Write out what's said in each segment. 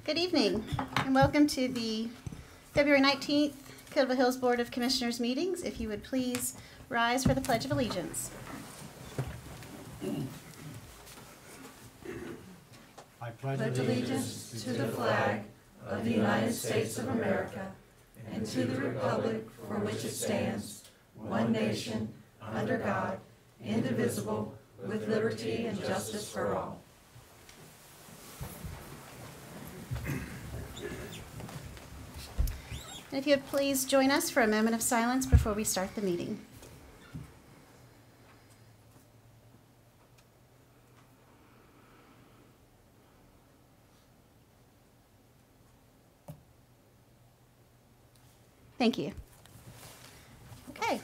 Good evening, and welcome to the February 19th Coteville Hills Board of Commissioners meetings. If you would please rise for the Pledge of Allegiance. I pledge allegiance to the flag of the United States of America and to the republic for which it stands, one nation, under God, indivisible, with liberty and justice for all. And if you would please join us for a moment of silence before we start the meeting. Thank you. Okay,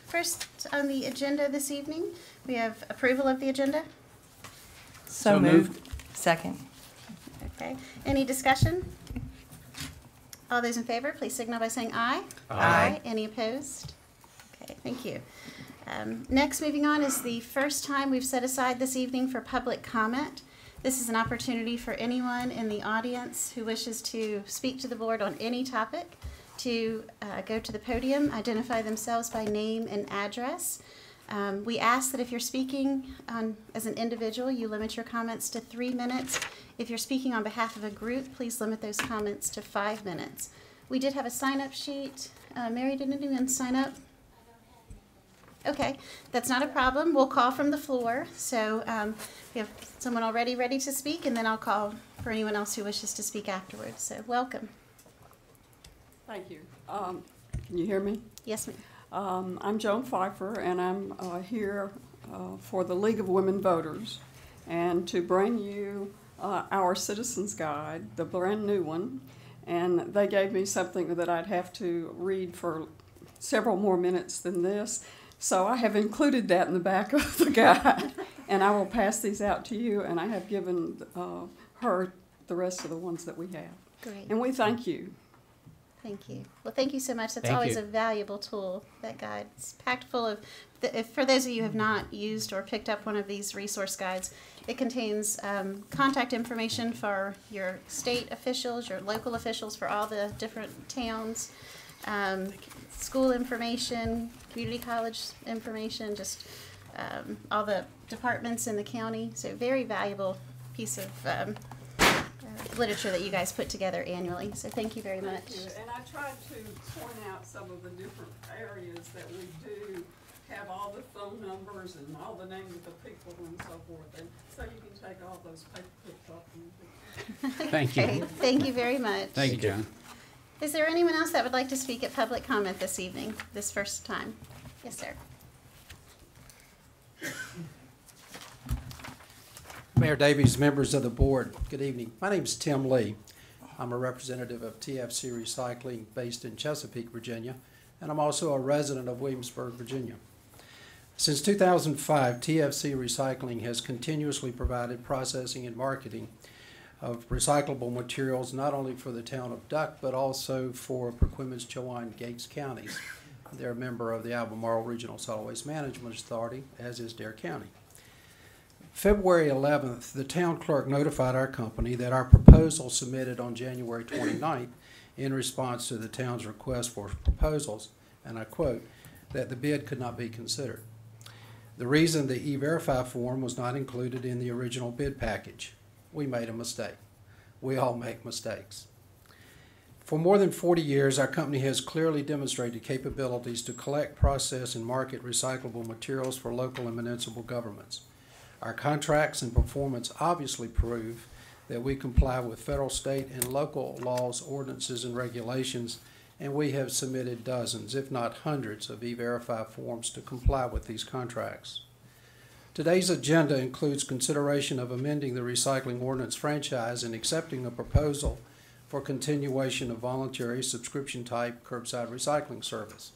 first on the agenda this evening, we have approval of the agenda. So moved. Second. Okay, any discussion? All those in favor, please signal by saying aye. Aye. Any opposed? Okay, thank you. Next, moving on, is the first time we've set aside this evening for public comment. This is an opportunity for anyone in the audience who wishes to speak to the board on any topic to go to the podium, identify themselves by name and address. We ask that if you're speaking as an individual, you limit your comments to 3 minutes. If you're speaking on behalf of a group, please limit those comments to 5 minutes. We did have a sign-up sheet. Mary, did anyone sign up? Okay, that's not a problem. We'll call from the floor. So we have someone already ready to speak, and then I'll call for anyone else who wishes to speak afterwards. So welcome. Thank you. Can you hear me? Yes, ma'am. I'm Joan Pfeiffer, and I'm here for the League of Women Voters, and to bring you our Citizens Guide, the brand new one. And they gave me something that I'd have to read for several more minutes than this, so I have included that in the back of the guide, and I will pass these out to you, and I have given her the rest of the ones that we have. Great. And we thank you. Thank you. Well, thank you so much. That's Thank always you. a valuable tool, that guide. It's packed full of, for those of you who have not used or picked up one of these resource guides, it contains contact information for your state officials, your local officials for all the different towns, school information, community college information, just all the departments in the county. So very valuable piece of literature that you guys put together annually. So thank you very much. Thank you. And I tried to point out some of the different areas that we do have all the phone numbers and all the names of the people and so forth. And so you can take all those paper clips off. Thank you. Okay, thank you very much. Thank you, John. Is there anyone else that would like to speak at public comment this evening, this first time? Yes, sir. Mayor Davies, members of the board, good evening. My name is Tim Lee. I'm a representative of TFC Recycling based in Chesapeake, Virginia, and I'm also a resident of Williamsburg, Virginia. Since 2005, TFC Recycling has continuously provided processing and marketing of recyclable materials not only for the town of Duck, but also for Perquimans, Chowan, and Gates counties. They're a member of the Albemarle Regional Solid Waste Management Authority, as is Dare County. February 11th, the town clerk notified our company that our proposal submitted on January 29th in response to the town's request for proposals, and I quote, that the bid could not be considered. The reason the E-Verify form was not included in the original bid package. We made a mistake. We all make mistakes. For more than 40 years, our company has clearly demonstrated capabilities to collect, process, and market recyclable materials for local and municipal governments. Our contracts and performance obviously prove that we comply with federal, state, and local laws, ordinances, and regulations, and we have submitted dozens, if not hundreds, of E-Verify forms to comply with these contracts. Today's agenda includes consideration of amending the recycling ordinance franchise and accepting a proposal for continuation of voluntary subscription-type curbside recycling service.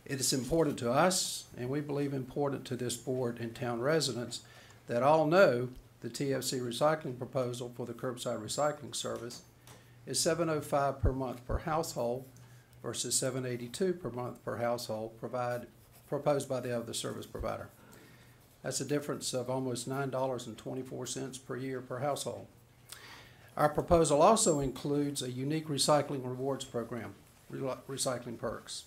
It is important to us, and we believe important to this board and town residents, that all know the TFC recycling proposal for the curbside recycling service is $705 per month per household versus $782 per month per household proposed by the other service provider. That's a difference of almost $9.24 per year per household. Our proposal also includes a unique recycling rewards program, Recycling Perks.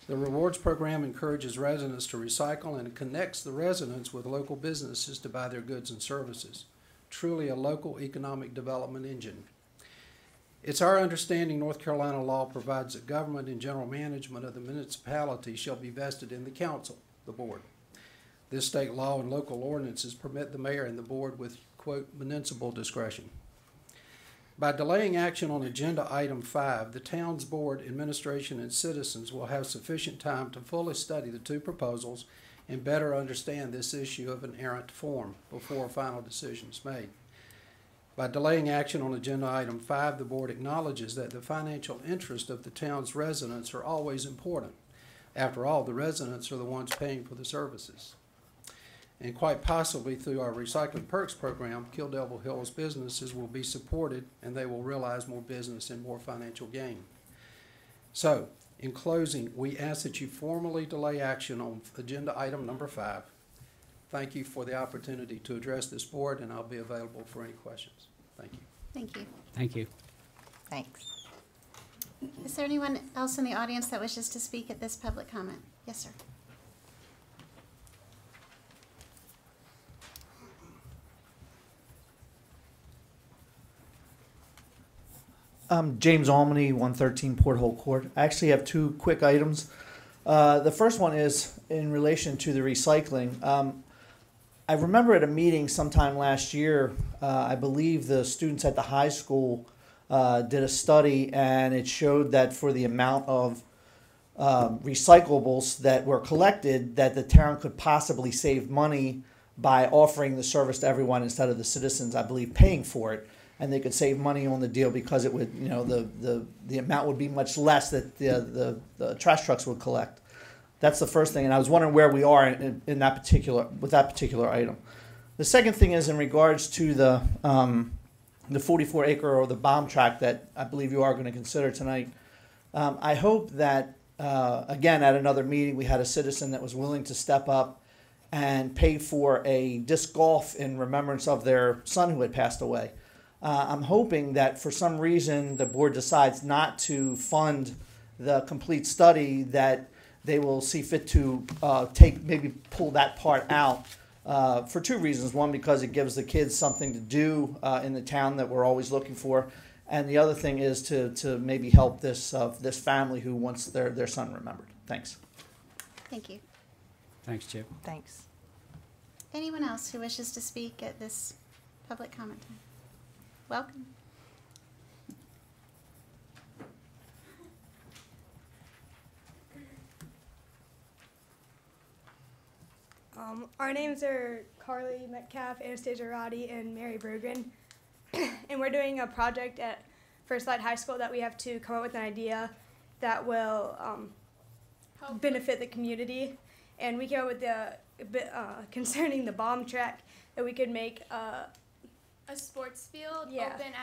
The rewards program encourages residents to recycle and connects the residents with local businesses to buy their goods and services. Truly a local economic development engine. It's our understanding North Carolina law provides that government and general management of the municipality shall be vested in the council, the board. This state law and local ordinances permit the mayor and the board with, quote, municipal discretion. By delaying action on agenda item 5, the town's board, administration, and citizens will have sufficient time to fully study the two proposals and better understand this issue of an errant form before a final decision is made. By delaying action on agenda item 5, the board acknowledges that the financial interest of the town's residents are always important. After all, the residents are the ones paying for the services. And quite possibly through our Recycling Perks program, Kill Devil Hills businesses will be supported and they will realize more business and more financial gain. So, in closing, we ask that you formally delay action on agenda item number 5. Thank you for the opportunity to address this board, and I'll be available for any questions. Thank you. Thank you. Thank you. Thanks. Is there anyone else in the audience that wishes to speak at this public comment? Yes, sir. James Almany, 113 Porthole Court. I actually have two quick items. The first one is in relation to the recycling. I remember at a meeting sometime last year, I believe the students at the high school did a study, and it showed that for the amount of recyclables that were collected, that the town could possibly save money by offering the service to everyone instead of the citizens, I believe, paying for it. And they could save money on the deal because it would, you know, the amount would be much less that the trash trucks would collect. That's the first thing, and I was wondering where we are in that particular item. The second thing is in regards to the 44-acre or the bomb tract that I believe you are going to consider tonight. I hope that again at another meeting we had a citizen that was willing to step up and pay for a disc golf in remembrance of their son who had passed away. I'm hoping that for some reason the board decides not to fund the complete study, that they will see fit to maybe pull that part out for two reasons. One, because it gives the kids something to do in the town that we're always looking for. And the other thing is to maybe help this family who wants their son remembered. Thanks. Thank you. Thanks, Chip. Thanks. Anyone else who wishes to speak at this public comment time? Welcome. Our names are Carly Metcalf, Anastasia Roddy, and Mary Brogren. And we're doing a project at First Light High School that we have to come up with an idea that will benefit the community. And we came up with concerning the bomb track, that we could make a sports field open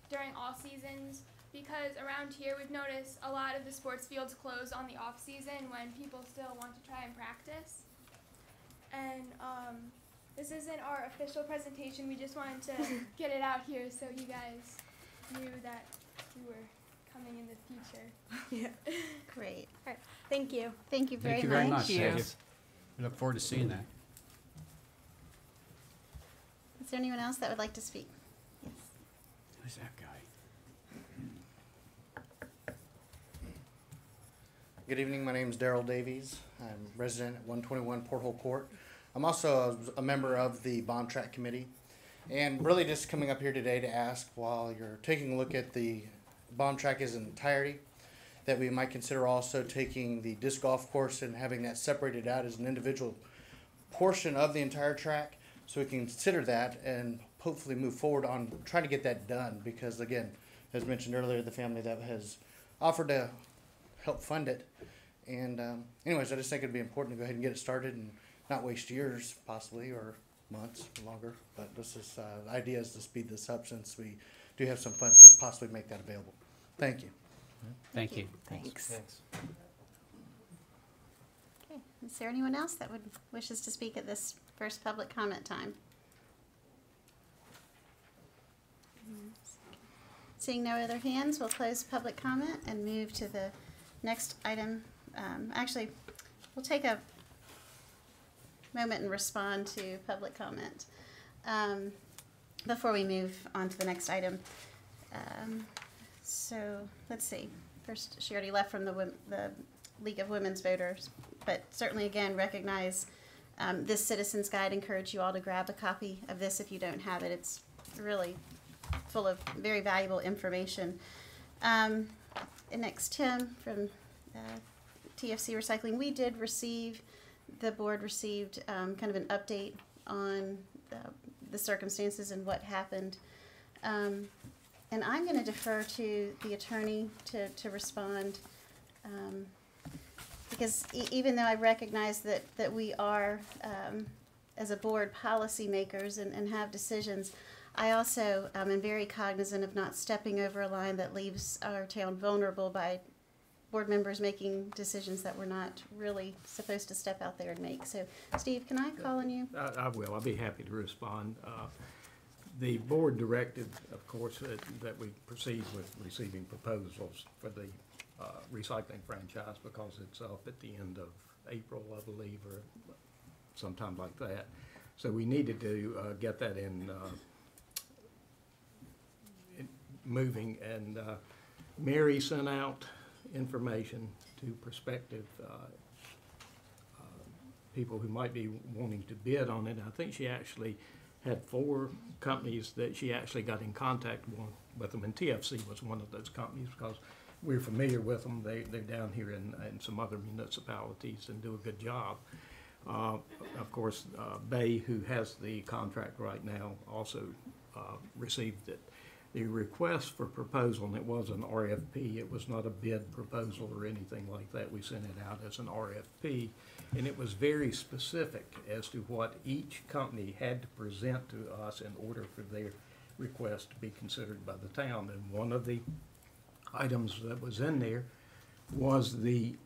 during all seasons, because around here we've noticed a lot of the sports fields close on the off season when people still want to try and practice. And this isn't our official presentation. We just wanted to get it out here so you guys knew that we were coming in the future. Yeah. Great. All right. Thank you. Thank you very Thank you much. very much. Thank you. Thank you. We look forward to seeing that. Is there anyone else that would like to speak? Yes. Who's that guy? Good evening, my name is Daryl Davies. I'm resident at 121 Porthole Court. I'm also a member of the Bomb Track Committee, and really just coming up here today to ask, while you're taking a look at the bomb track as an entirety, that we might consider also taking the disc golf course and having that separated out as an individual portion of the entire track, so we can consider that and hopefully move forward on trying to get that done, because again, as mentioned earlier, the family that has offered to help fund it. And anyways, I just think it'd be important to go ahead and get it started and not waste years possibly, or months longer. But this is the idea is to speed this up, since we do have some funds to possibly make that available. Thank you. Thank you. Thanks. Okay. Is there anyone else that wishes to speak at this first public comment time? Seeing no other hands, we'll close public comment and move to the next item. Actually, we'll take a moment and respond to public comment before we move on to the next item. So let's see. First, she already left from the League of Women's Voters, but certainly again recognize this Citizens Guide. Encourage you all to grab a copy of this if you don't have it. It's really full of very valuable information. And next, Tim from TFC Recycling. We did receive, the board received kind of an update on the circumstances and what happened. And I'm going to defer to the attorney to respond, because even though I recognize that we are, as a board, policymakers and have decisions, I also am very cognizant of not stepping over a line that leaves our town vulnerable by board members making decisions that we're not really supposed to step out there and make. So, Steve, can I call on you? I will. I'll be happy to respond. The board directed, of course, that we proceed with receiving proposals for the recycling franchise because it's up at the end of April, I believe, or sometime like that. So we needed to get that in moving, and Mary sent out information to prospective people who might be wanting to bid on it. I think she actually had 4 companies that she actually got in contact with them, and TFC was one of those companies because we're familiar with them. They're down here in some other municipalities and do a good job. Of course, Bay, who has the contract right now, also received it. The request for proposal, and it was an RFP, it was not a bid proposal or anything like that. We sent it out as an RFP, and it was very specific as to what each company had to present to us in order for their request to be considered by the town. And one of the items that was in there was the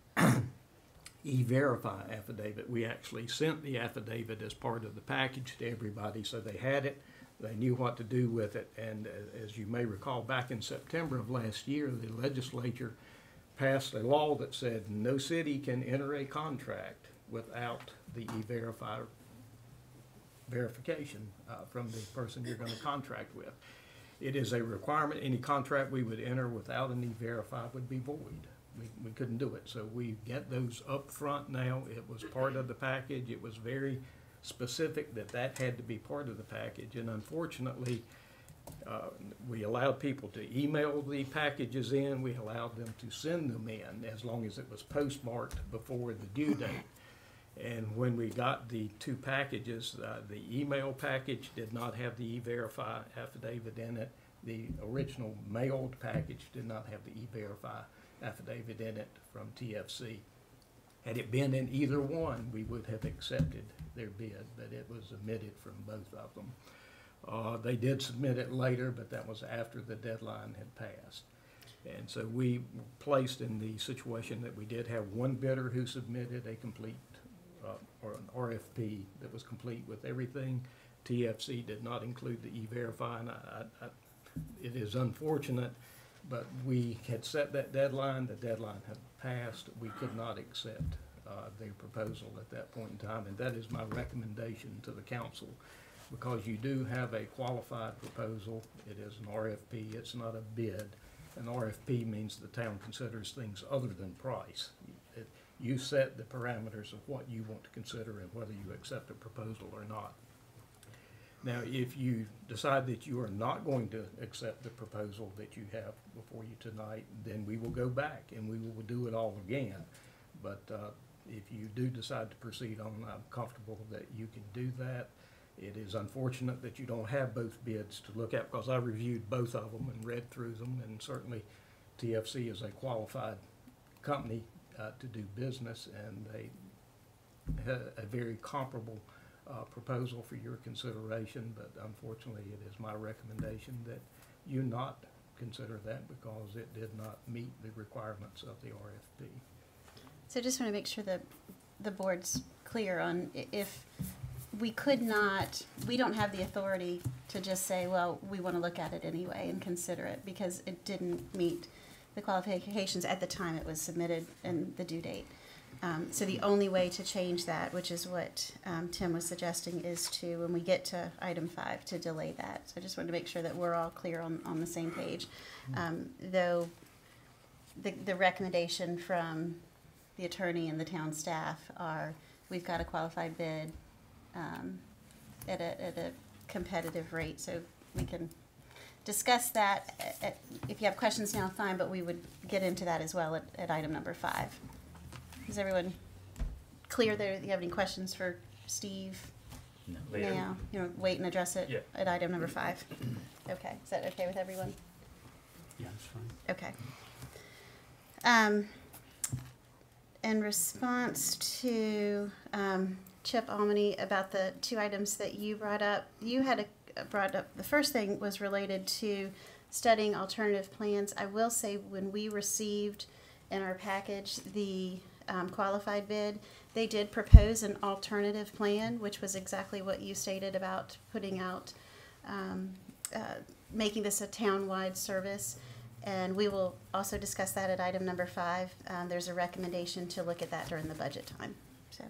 E-Verify affidavit. We actually sent the affidavit as part of the package to everybody so they had it. They knew what to do with it, and as you may recall, back in September of last year, the legislature passed a law that said no city can enter a contract without the E-Verify verification from the person you're going to contract with. It is a requirement. Any contract we would enter without an E-Verify would be void. We couldn't do it, so we get those up front now. It was part of the package. It was very specific that had to be part of the package, and unfortunately we allowed people to email the packages in. We allowed them to send them in as long as it was postmarked before the due date. And when we got the 2 packages, the email package did not have the E-Verify affidavit in it. The original mailed package did not have the E-Verify affidavit in it from TFC. Had it been in either one, we would have accepted their bid, but it was omitted from both of them. They did submit it later, but that was after the deadline had passed. And so we were placed in the situation that we did have one bidder who submitted a complete, or an RFP that was complete with everything. TFC did not include the E-Verify, and it is unfortunate, but we had set that deadline. The deadline had passed. We could not accept their proposal at that point in time, and that is my recommendation to the council, because you do have a qualified proposal. It is an RFP. It's not a bid. An RFP means the town considers things other than price. You set the parameters of what you want to consider and whether you accept a proposal or not. Now, if you decide that you are not going to accept the proposal that you have before you tonight, then we will go back and we will do it all again. But if you do decide to proceed on, I'm comfortable that you can do that. It is unfortunate that you don't have both bids to look at, because I reviewed both of them and read through them, and certainly TFC is a qualified company to do business, and they have a very comparable proposal for your consideration, but unfortunately it is my recommendation that you not consider that because it did not meet the requirements of the RFP. So just want to make sure that the board's clear on if we could not, we don't have the authority to just say, well, we want to look at it anyway and consider it, because it didn't meet the qualifications at the time it was submitted and the due date. So the only way to change that, which is what Tim was suggesting, is to, when we get to item 5, to delay that. So I just wanted to make sure that we're all clear on the same page. Though the recommendation from the attorney and the town staff are, we've got a qualified bid at a competitive rate, so we can discuss that. If you have questions now, fine, but we would get into that as well at item number 5. Is everyone clear there? Do you have any questions for Steve? No. Now, wait and address it Yeah. at item number 5. Okay, is that okay with everyone? Yeah, that's fine. Okay. In response to Chip Almany about the 2 items that you brought up, you had brought up, the first thing was related to studying alternative plans. I will say, when we received in our package the qualified bid, they did propose an alternative plan, which was exactly what you stated about putting out, making this a town-wide service. And we will also discuss that at item number 5. There's a recommendation to look at that during the budget time. So,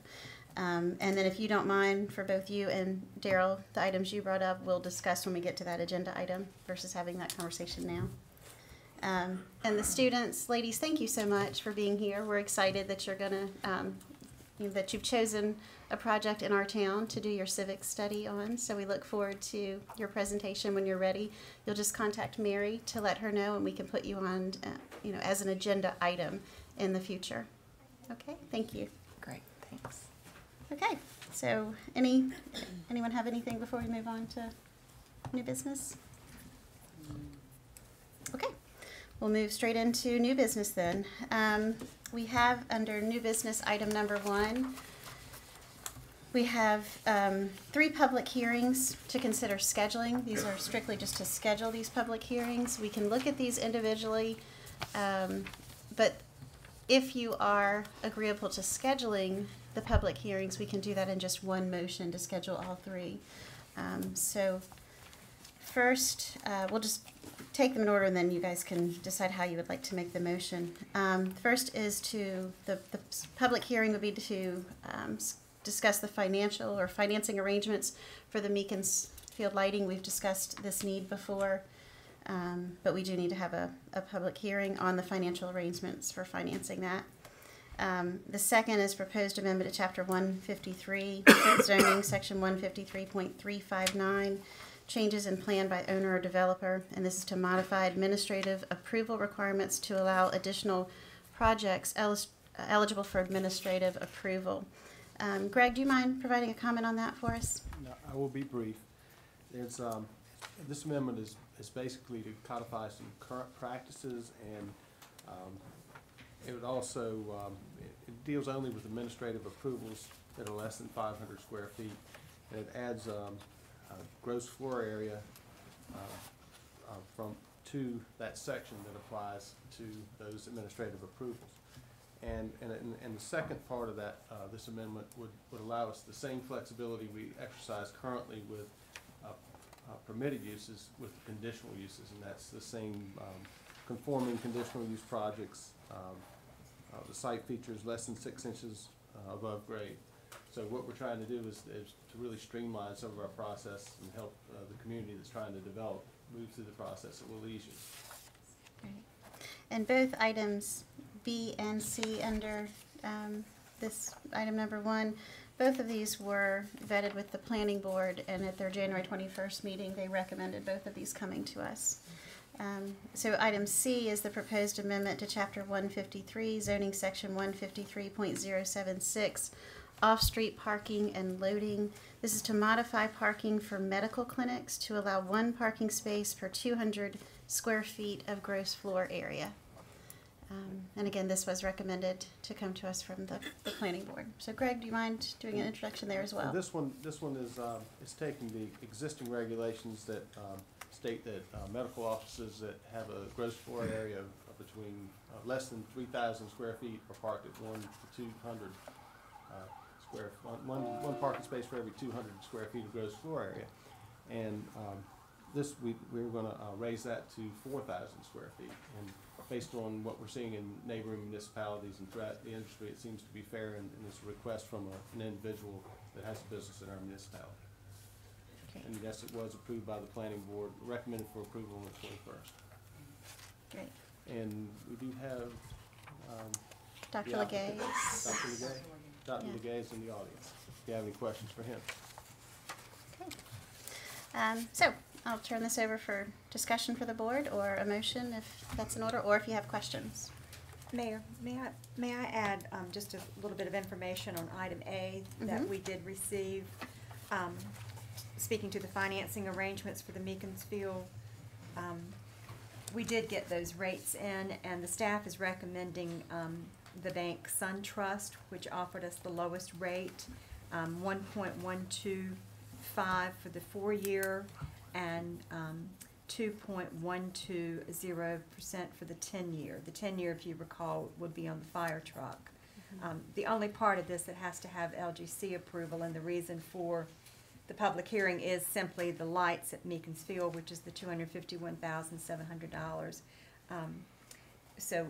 and then if you don't mind, for both you and Daryl, the items you brought up, we'll discuss when we get to that agenda item versus having that conversation now. And the students, ladies, thank you so much for being here. We're excited that you're gonna, that you've chosen a project in our town to do your civics study on. So we look forward to your presentation when you're ready. You'll just contact Mary to let her know, and we can put you on, as an agenda item in the future. Okay, thank you. Great, thanks. Okay, so anyone have anything before we move on to new business? Okay, we'll move straight into new business then. We have under new business item number 1, we have 3 public hearings to consider scheduling. These are strictly just to schedule these public hearings. We can look at these individually, but if you are agreeable to scheduling the public hearings, we can do that in just one motion to schedule all 3. So first, we'll just take them in order, and then you guys can decide how you would like to make the motion. First is the public hearing would be to discuss the financial or financing arrangements for the Meekins Field lighting. We've discussed this need before, but we do need to have a public hearing on the financial arrangements for financing that. The second is proposed amendment to Chapter 153, zoning, Section 153.359, changes in plan by owner or developer, and this is to modify administrative approval requirements to allow additional projects eligible for administrative approval. Greg, do you mind providing a comment on that for us? No, I will be brief. There's this amendment is basically to codify some current practices, and it would also it deals only with administrative approvals that are less than 500 square feet, and it adds gross floor area to that section that applies to those administrative approvals. And the second part of that, this amendment would allow us the same flexibility we exercise currently with permitted uses with conditional uses, and that's the same conforming conditional use projects. The site features less than 6 inches above grade. So what we're trying to do is to really streamline some of our process and help the community that's trying to develop move through the process. It will ease you. Right. And both items B and C under this item number 1, both of these were vetted with the planning board, and at their January 21st meeting, they recommended both of these coming to us. So item C is the proposed amendment to Chapter 153, zoning Section 153.076, off-street parking and loading. This is to modify parking for medical clinics to allow 1 parking space per 200 square feet of gross floor area. And again, this was recommended to come to us from the planning board. So Greg, do you mind doing an introduction there as well? This one is taking the existing regulations that state that medical offices that have a gross floor area of between less than 3,000 square feet are parked at 1 to 200 one parking space for every 200 square feet of gross floor area. And we're gonna raise that to 4,000 square feet. And based on what we're seeing in neighboring municipalities and throughout the industry, it seems to be fair, and it's a request from an individual that has a business in our municipality. Okay. And yes, it was approved by the planning board, recommended for approval on the 21st. Great. And we do have, Dr. the applicant, Legaze. Dr. Legaze. Dr. Yeah. Legaze in the audience. If you have any questions for him. Okay. So I'll turn this over for discussion for the board, or a motion if that's in order, or if you have questions. Mayor, may I add just a little bit of information on item A that we did receive, speaking to the financing arrangements for the Meekensfield. We did get those rates in, and the staff is recommending the bank SunTrust, which offered us the lowest rate, 1.125 for the 4-year and 2.120% for the 10-year. The 10-year, if you recall, would be on the fire truck. The only part of this that has to have LGC approval, and the reason for the public hearing is simply the lights at Meekensfield, which is the $251,700. So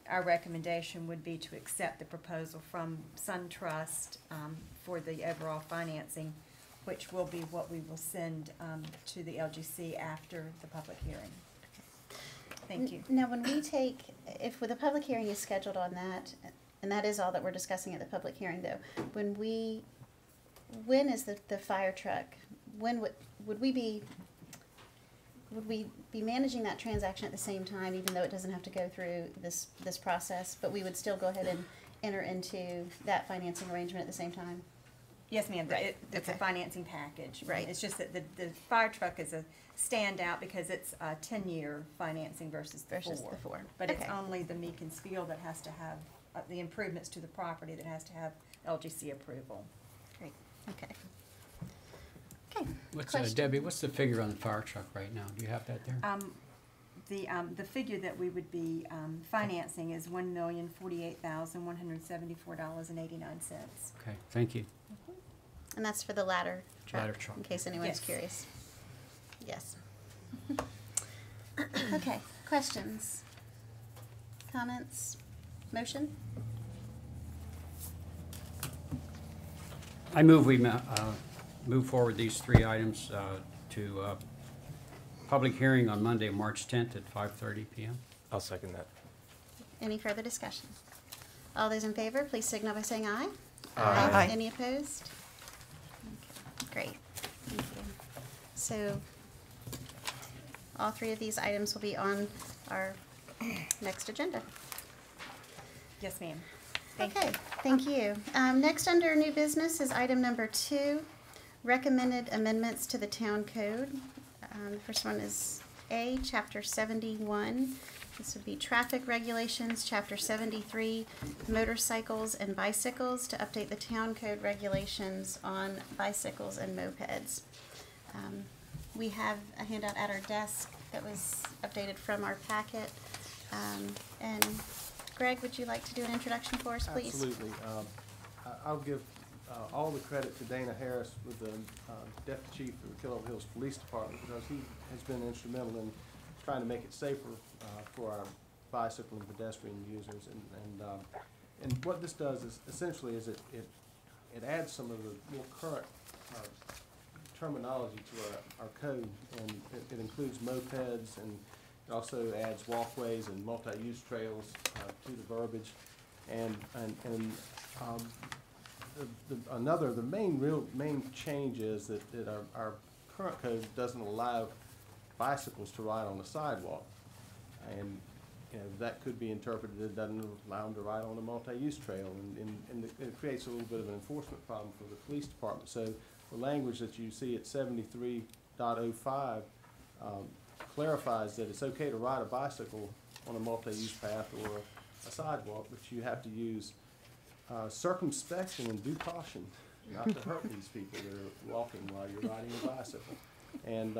our recommendation would be to accept the proposal from SunTrust for the overall financing, which will be what we will send to the LGC after the public hearing. Thank you. Now, when we take, if the public hearing is scheduled on that, and that is all that we're discussing at the public hearing, though, when is the fire truck? When would we be managing that transaction at the same time, even though it doesn't have to go through this process, but we would still go ahead and enter into that financing arrangement at the same time? Yes, ma'am. Right. It's a financing package. Right. It's just that the fire truck is a standout because it's a 10-year financing versus the 4. But it's only the Meekensfield that has to have the improvements to the property that has to have LGC approval. Great. Okay. Okay. Debbie, what's the figure on the fire truck right now? Do you have that there? The figure that we would be financing is $1,048,174.89. Okay, thank you. And that's for the ladder truck, Ladder truck. in case anyone's Yes. curious. Yes. Okay, questions? Comments? Motion? I move we move forward these 3 items to public hearing on Monday, March 10th at 5:30 p.m. I'll second that. Any further discussion? All those in favor, please signal by saying aye. Aye. Any opposed? Okay, great. Thank you. So all 3 of these items will be on our next agenda. Yes, ma'am. Okay, thank you. Next under new business is item number 2, recommended amendments to the town code. The first one is A, Chapter 71. This would be traffic regulations, Chapter 73, motorcycles and bicycles, to update the town code regulations on bicycles and mopeds. We have a handout at our desk that was updated from our packet. And Greg, would you like to do an introduction for us, please? Absolutely. I'll give all the credit to Dana Harris with the Deputy Chief of the Kilo Hills Police Department, because he has been instrumental in trying to make it safer for our bicycle and pedestrian users. And what this does is essentially is it adds some of the more current terminology to our code, and it includes mopeds, and it also adds walkways and multi-use trails to the verbiage. The main change is that our current code doesn't allow bicycles to ride on the sidewalk, and that could be interpreted as it doesn't allow them to ride on a multi-use trail, and it creates a little bit of an enforcement problem for the police department. So the language that you see at 73.05 clarifies that it's okay to ride a bicycle on a multi-use path or a sidewalk, but you have to use circumspection and due caution not to hurt these people that are walking while you're riding a bicycle, and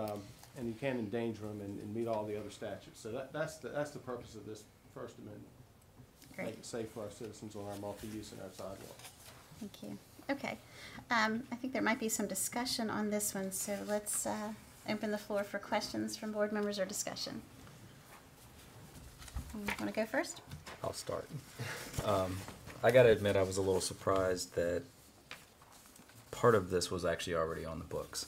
you can endanger them and meet all the other statutes. So that's the purpose of this First Amendment. Great. Make it safe for our citizens on our multi-use and our sidewalks. Thank you. Okay. I think there might be some discussion on this one, so let's open the floor for questions from board members or discussion. Want to go first? I'll start. I gotta admit, I was a little surprised that part of this was actually already on the books.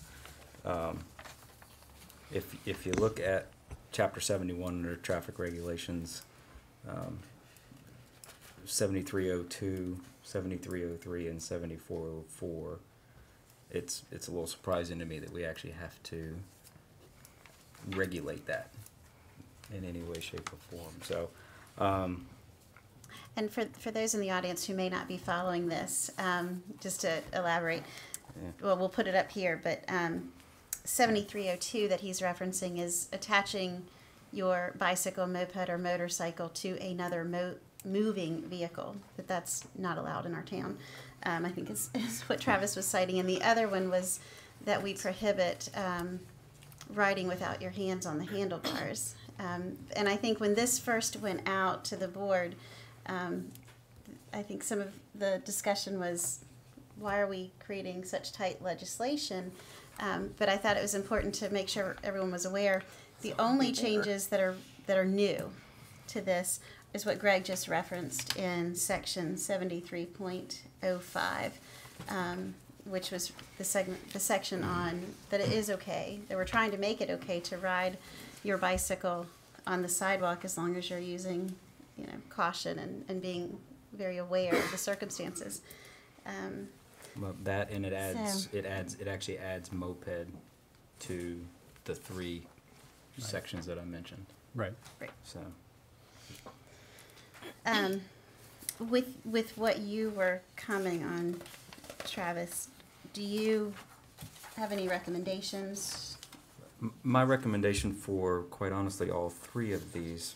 If you look at Chapter 71 under traffic regulations, 7302, 7303, and 7404, it's a little surprising to me that we actually have to regulate that in any way, shape, or form. So, and for those in the audience who may not be following this, just to elaborate, well, we'll put it up here, but 7302 that he's referencing is attaching your bicycle, moped, or motorcycle to another moving vehicle, but that's not allowed in our town. I think is what Travis was citing. And the other one was that we prohibit riding without your hands on the handlebars. And I think when this first went out to the board, I think some of the discussion was, why are we creating such tight legislation? But I thought it was important to make sure everyone was aware. The only changes that are new to this is what Greg just referenced in section 73.05, which was the section on that it is okay, that we're trying to make it okay to ride your bicycle on the sidewalk as long as you're using, caution and being very aware of the circumstances. Well, that and it actually adds moped to the three sections that I mentioned. Right. Right. So. With what you were commenting on, Travis, do you have any recommendations? My recommendation for, quite honestly, all three of these,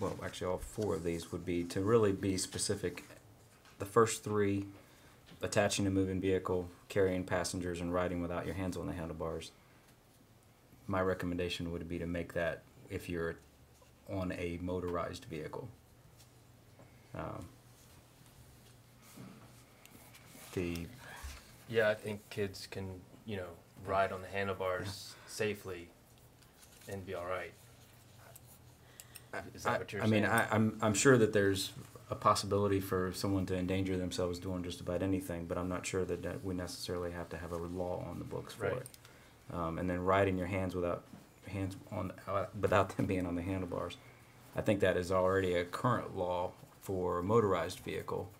well, actually all four of these, would be to really be specific. The first three, attaching a moving vehicle, carrying passengers, and riding without your hands on the handlebars. My recommendation would be to make that if you're on a motorized vehicle. Yeah, I think kids can, ride on the handlebars safely and be all right. Is that what you're saying? I'm sure that there's a possibility for someone to endanger themselves doing just about anything, but I'm not sure that we necessarily have to have a law on the books for it. And then riding your hands without them being on the handlebars. I think that is already a current law for a motorized vehicle,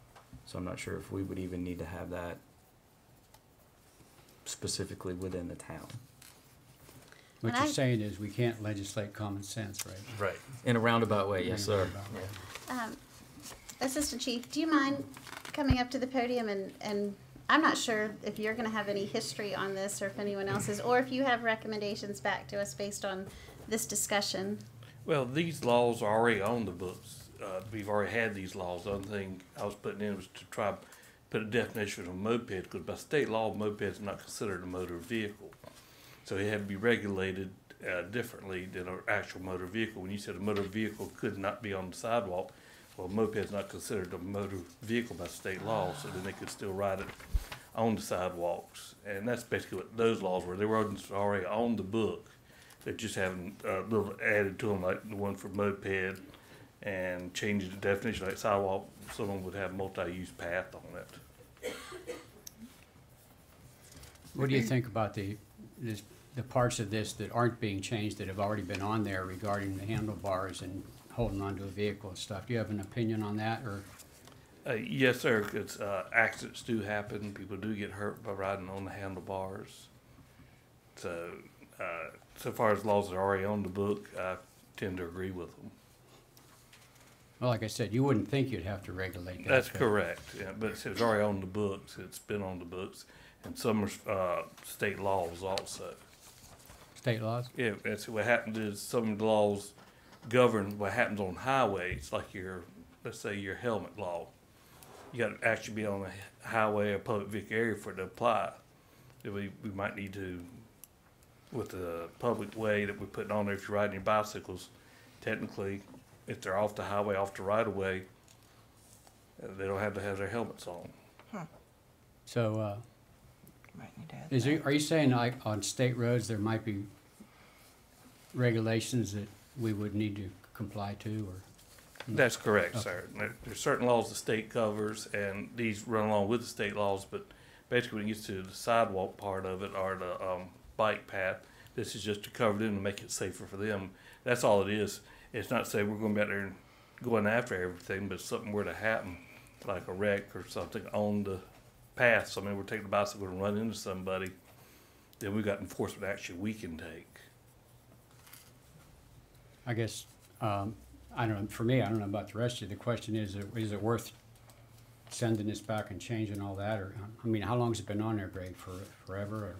so I'm not sure if we would even need to have that specifically within the town. What you're saying is we can't legislate common sense, right? Right. In a roundabout way, yes, sir. Assistant Chief, do you mind coming up to the podium and I'm not sure if you're going to have any history on this or if anyone else is, or if you have recommendations back to us based on this discussion. Well, these laws are already on the books. We've already had these laws. The other thing I was putting in was to try to put a definition of a moped, because by state law, moped is not considered a motor vehicle. So it had to be regulated differently than an actual motor vehicle. When you said a motor vehicle could not be on the sidewalk, well, a moped is not considered a motor vehicle by state law, so then they could still ride it on the sidewalks. And that's basically what those laws were. They were already on the book. They just haven't little added to them, like the one for moped, and changing the definition. Like sidewalk, someone would have multi-use path on it. What do you think about the parts of this that aren't being changed that have already been on there regarding the handlebars and holding onto a vehicle and stuff? Do you have an opinion on that, or? Yes, sir, because accidents do happen. People do get hurt by riding on the handlebars. So, so far as laws that are already on the book, I tend to agree with them. Well, like I said, you wouldn't think you'd have to regulate that. That's correct, yeah, but it's already on the books. It's been on the books, and some are state laws also. State laws? Yeah, that's what happens is some of the laws govern what happens on highways, like let's say your helmet law. You got to actually be on a highway or public vehicle area for it to apply. We might need to, with the public way that we're putting on there, if you're riding your bicycles, technically, if they're off the highway, off the right of way, they don't have to have their helmets on. Huh. So, are you saying like on state roads there might be regulations that we would need to comply to, or? That's correct, Okay. sir. There's certain laws the state covers, and these run along with the state laws, but basically when it gets to the sidewalk part of it, or the bike path, this is just to cover them to make it safer for them. That's all it is. It's not to say we're going to be out there and going after everything, but if something were to happen, like a wreck or something on the path, so I mean, we're taking a bicycle and run into somebody, then we've got enforcement action we can take. I guess, I don't know, for me, I don't know about the rest of you, the question is it worth sending this back and changing all that, or, I mean, how long's it been on there, Greg, forever, or?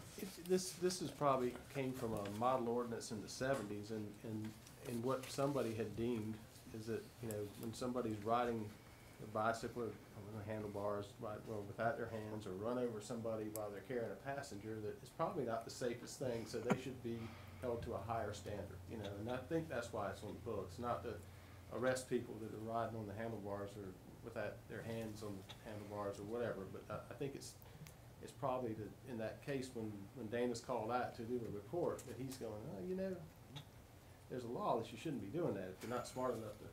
This is probably came from a model ordinance in the '70s, and what somebody had deemed is that, you know, when somebody's riding a bicycle or on the handlebars, without their hands, or run over somebody while they're carrying a passenger, that it's probably not the safest thing, so they should be held to a higher standard, you know, and I think that's why it's on the books, not to arrest people that are riding on the handlebars or without their hands on the handlebars or whatever, but I think it's probably that in that case when Dana's called out to do a report, that he's going, oh, you know, there's a law that you shouldn't be doing that if you're not smart enough to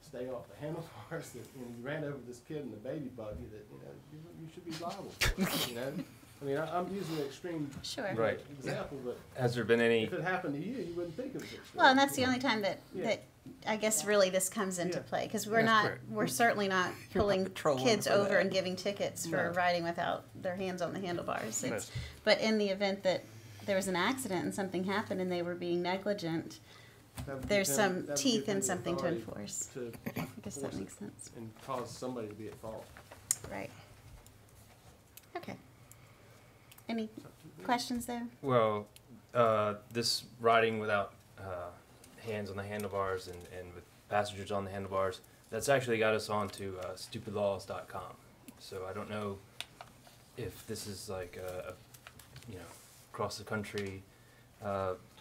stay off the handlebars, that, you know, you ran over this kid in the baby buggy, that, you know, you should be liable for it, you know? I mean, I'm using an extreme Right. example, but Has there been any? if it happened to you, you wouldn't think it was extreme. Well, and that's the only time that, Yeah. that I guess really this comes into Yeah. play, because That's we're certainly not pulling patrolling kids for over that. and giving tickets for No. riding without their hands on the handlebars. It's, Yes. but in the event that there was an accident and something happened and they were being negligent, That would there's give some him- that would teeth give him and the something to authority enforce. to I guess that enforce it makes sense. and cause somebody to be at fault. Right. Okay. Any questions there? Well, this riding without hands on the handlebars and with passengers on the handlebars, that's actually got us onto stupidlaws.com. So I don't know if this is like a you know, across the country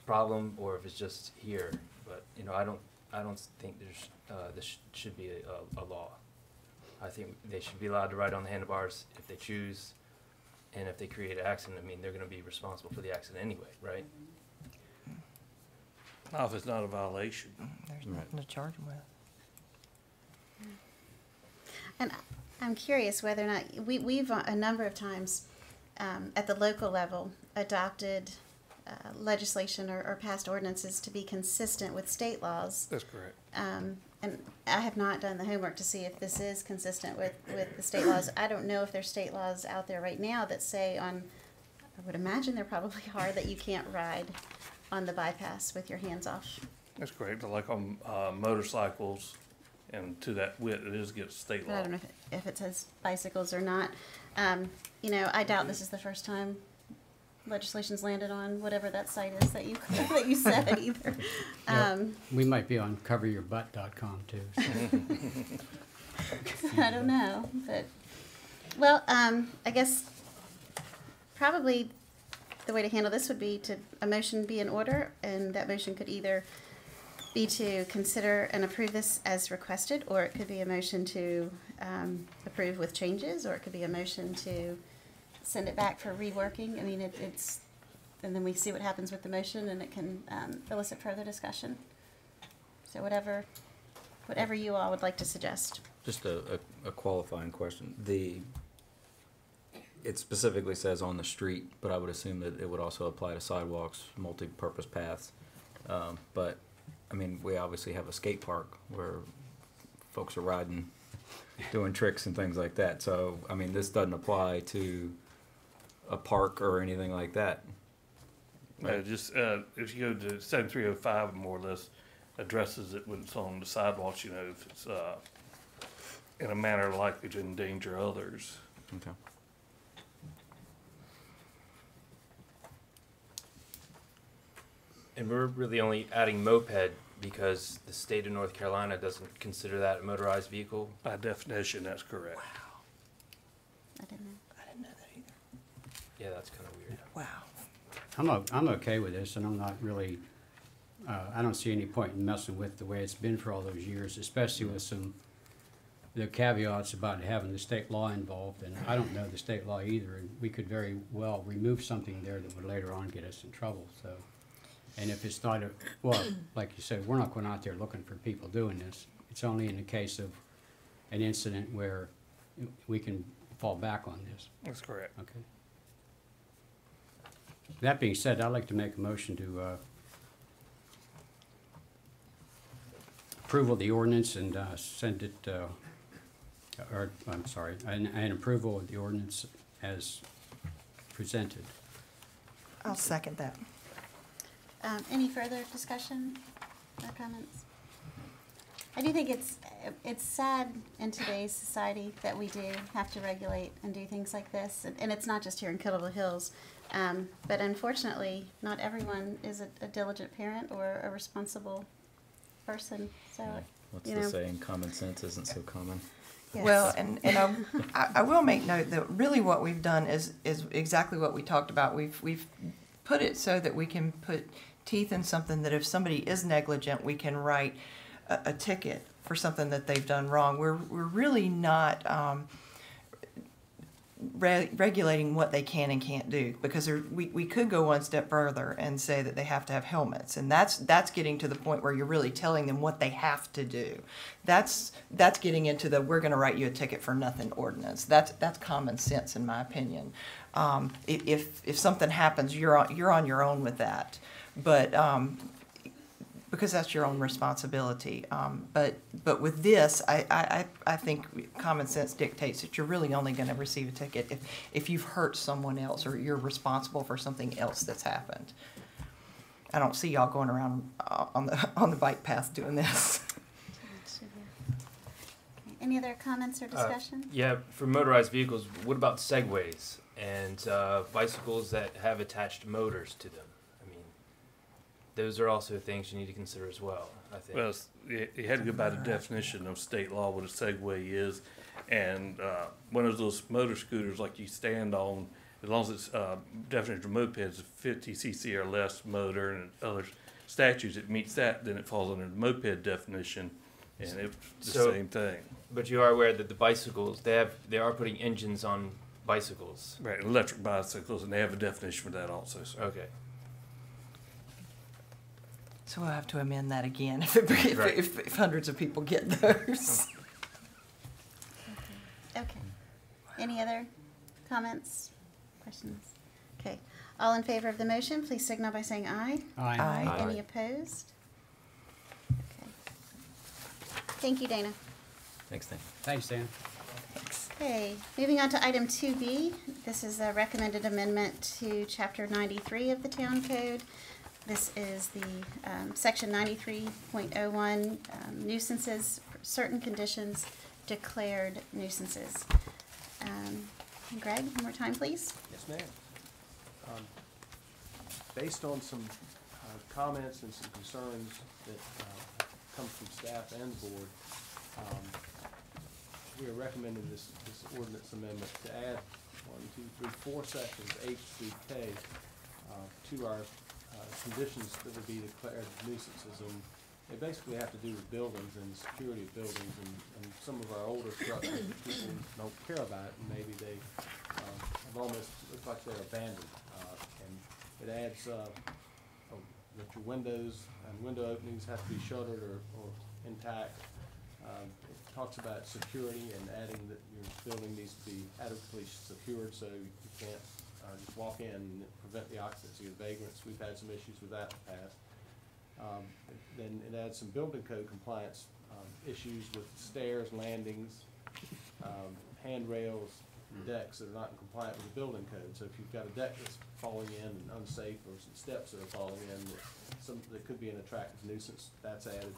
problem, or if it's just here. But you know, I don't think there's this should be a law. I think they should be allowed to ride on the handlebars if they choose. And if they create an accident, I mean, they're going to be responsible for the accident anyway, right? Not if it's not a violation. There's nothing to charge them with. And I'm curious whether or not we've a number of times at the local level adopted legislation or passed ordinances to be consistent with state laws. That's correct. And I have not done the homework to see if this is consistent with the state laws. I don't know if there's state laws out there right now that say I would imagine there probably are, that you can't ride on the bypass with your hands off. That's correct. Like on motorcycles, and to that wit, it is against state But law. I don't know if it says bicycles or not. You know, I doubt this is the first time legislation's landed on whatever that site is that you that you said either. We might be on coveryourbutt.com too. So. I don't know, but well, I guess probably the way to handle this would be to a motion be in order, and that motion could either be to consider and approve this as requested, or it could be a motion to approve with changes, or it could be a motion to send it back for reworking. I mean, it's, and then we see what happens with the motion, and it can elicit further discussion. So whatever you all would like to suggest. Just a qualifying question. It specifically says on the street, but I would assume that it would also apply to sidewalks, multi-purpose paths. But, I mean, we obviously have a skate park where folks are riding, doing tricks and things like that. So, I mean, this doesn't apply to a park or anything like that. Just if you go to 7305, more or less addresses it when it's on the sidewalks. You know, if it's in a manner likely to endanger others. Okay. And we're really only adding moped because the state of North Carolina doesn't consider that a motorized vehicle. By definition, that's correct. I didn't know. I didn't know that either. Yeah, that's kind of weird. Wow. I'm okay with this, and I'm not really, I don't see any point in messing with the way it's been for all those years, especially with some the caveats about having the state law involved, and I don't know the state law either, and we could very well remove something there that would later on get us in trouble, so. And if it's not well, like you said, we're not going out there looking for people doing this. It's only in the case of an incident where we can fall back on this. That's correct. Okay. That being said, I'd like to make a motion to approval of the ordinance and send it, or, I'm sorry, and approval of the ordinance as presented. I'll second that. Any further discussion or comments? I do think it's sad in today's society that we do have to regulate and do things like this, and it's not just here in Kettleville Hills, but unfortunately, not everyone is a diligent parent or a responsible person. So, What's you the know, saying? Common sense isn't so common. yes. Well, and I will make note that really what we've done is exactly what we talked about. We've put it so that we can put teeth in something that if somebody is negligent, we can write a ticket for something that they've done wrong. We're really not regulating what they can and can't do, because we could go one step further and say that they have to have helmets, and that's getting to the point where you're really telling them what they have to do. That's getting into the we're going to write you a ticket for nothing ordinance. That's common sense in my opinion. If something happens, you're on your own with that, but because that's your own responsibility. But with this, I think common sense dictates that you're really only going to receive a ticket if you've hurt someone else or you're responsible for something else that's happened. I don't see y'all going around on the bike path doing this. Any other comments or discussion? Yeah, for motorized vehicles, what about segways and bicycles that have attached motors to them? I mean, those are also things you need to consider as well, I think. Well, you had to go by the definition of state law, what a Segway is. And one of those motor scooters like you stand on, as long as it's definition of mopeds, 50 cc or less motor, and other statutes, it meets that, then it falls under the moped definition, and it's the same thing. But you are aware that the bicycles, they are putting engines on bicycles. Right, electric bicycles, and they have a definition for that also. So. Okay. So we'll have to amend that again if hundreds of people get those. Okay. Any other comments, questions? Okay. All in favor of the motion, please signal by saying aye. Aye. Aye. Any opposed? Okay. Thank you, Dana. Thanks, Dan. Thanks, Dan. Okay, moving on to item 2B. This is a recommended amendment to Chapter 93 of the Town Code. This is the Section 93.01 nuisances, certain conditions, declared nuisances. Greg, one more time, please. Yes, ma'am. Based on some comments and some concerns that come from staff and the board, we are recommending this ordinance amendment to add 4 sections, H through K, to our conditions that would be declared nuisances. And they basically have to do with buildings and the security of buildings and some of our older structures that people don't care about, and maybe they have almost looked like they're abandoned. And it adds that your windows and window openings have to be shuttered or intact. It talks about security and adding that your building needs to be adequately secured so you can't just walk in and prevent the occupancy of vagrants. We've had some issues with that in the past. Then it adds some building code compliance issues with stairs, landings, handrails, and decks that are not in compliance with the building code. So if you've got a deck that's falling in and unsafe, or some steps that are falling in that could be an attractive nuisance, that's added.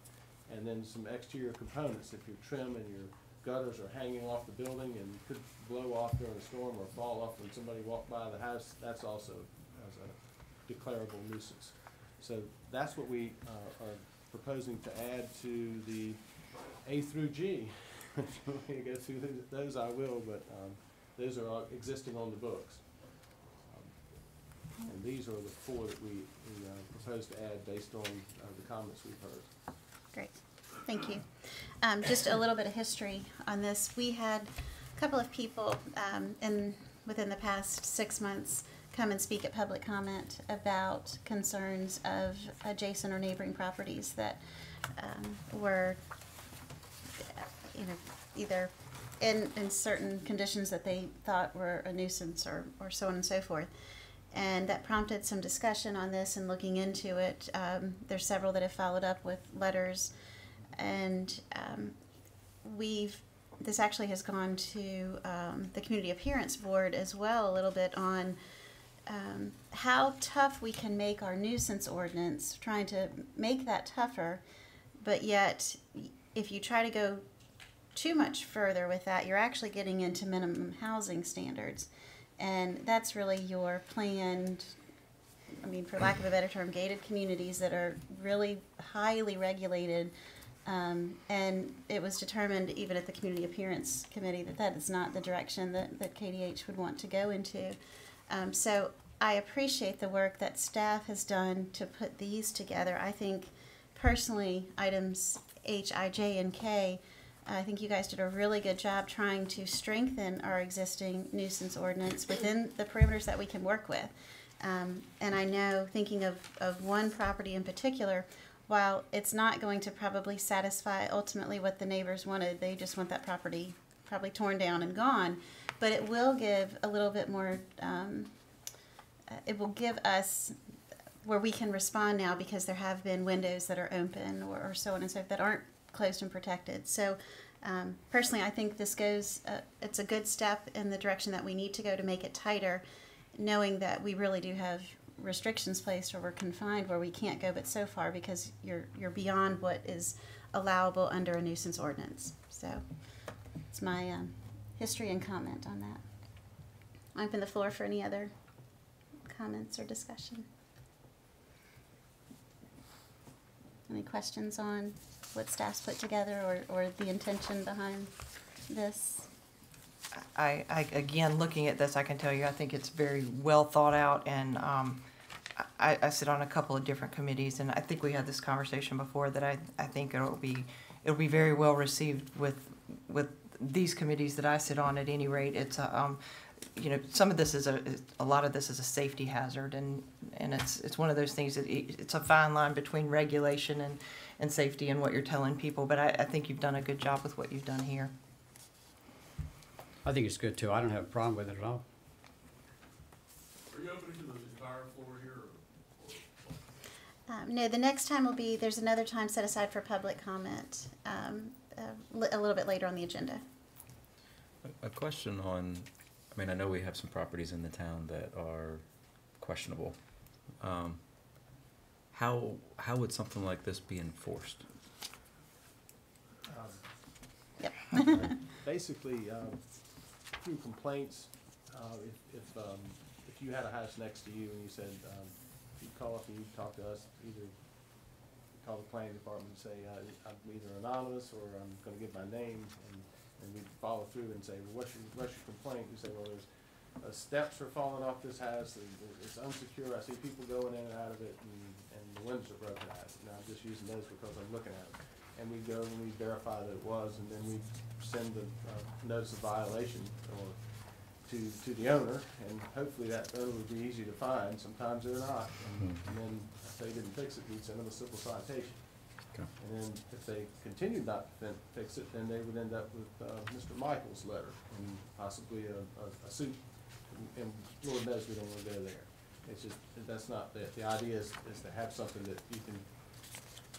And then some exterior components. If your trim and your gutters are hanging off the building and could blow off during a storm or fall off when somebody walked by the house, that's also a declarable nuisance. So that's what we are proposing to add to the A through G. If you want me to go through those, I will, but those are existing on the books. And these are the 4 that we propose to add based on the comments we've heard. Great. Thank you. Just a little bit of history on this. We had a couple of people within the past 6 months come and speak at public comment about concerns of adjacent or neighboring properties that were, either in certain conditions that they thought were a nuisance or so on and so forth. And that prompted some discussion on this and looking into it. There's several that have followed up with letters, and this actually has gone to the Community Appearance Board as well, a little bit on how tough we can make our nuisance ordinance, trying to make that tougher, but yet if you try to go too much further with that, you're actually getting into minimum housing standards. And that's really your planned, for lack of a better term, gated communities that are really highly regulated. And it was determined even at the Community Appearance Committee that is not the direction that KDH would want to go into. So I appreciate the work that staff has done to put these together. I think personally, items H, I, J, and K, I think you guys did a really good job trying to strengthen our existing nuisance ordinance within the parameters that we can work with. And I know, thinking of one property in particular, while it's not going to probably satisfy ultimately what the neighbors wanted, they just want that property probably torn down and gone, but it will give a little bit more, it will give us where we can respond now, because there have been windows that are open or so on and so forth that aren't closed and protected. So personally, I think this goes, it's a good step in the direction that we need to go to make it tighter, knowing that we really do have restrictions placed, or we're confined where we can't go but so far, because you're beyond what is allowable under a nuisance ordinance. So it's my history and comment on that. I open the floor for any other comments or discussion. Any questions on what staff's put together, or the intention behind this? I again, looking at this, I can tell you I think it's very well thought out, and I sit on a couple of different committees, and I think we had this conversation before, that I think it'll be very well received with these committees that I sit on. At any rate, it's some of this is a lot of this is a safety hazard, and it's one of those things that it's a fine line between regulation and safety and what you're telling people. But I think you've done a good job with what you've done here. I think it's good too. I don't have a problem with it at all. Are you opening to the entire floor here? No, the next time will be, there's another time set aside for public comment a little bit later on the agenda. A question on, I know we have some properties in the town that are questionable. How would something like this be enforced? Yep. Basically, through complaints, if you had a house next to you and you said, you call up and you talk to us, either call the planning department and say, I'm either anonymous or I'm gonna give my name, and we follow through and say, well, what's your complaint? You say, well, there's steps are falling off this house, it's unsecure, I see people going in and out of it, and the windows are broken out. Now, I'm just using those because I'm looking at them. And we go and we verify that it was, and then we send the notice of violation to the owner, and hopefully that owner would be easy to find. Sometimes they're not, and then if they didn't fix it, we'd send them a civil citation. Okay. And then if they continued not to fix it, then they would end up with Mr. Michael's letter and possibly a suit. And Lord knows we don't want to go there. It's just, that's not the idea is to have something that you can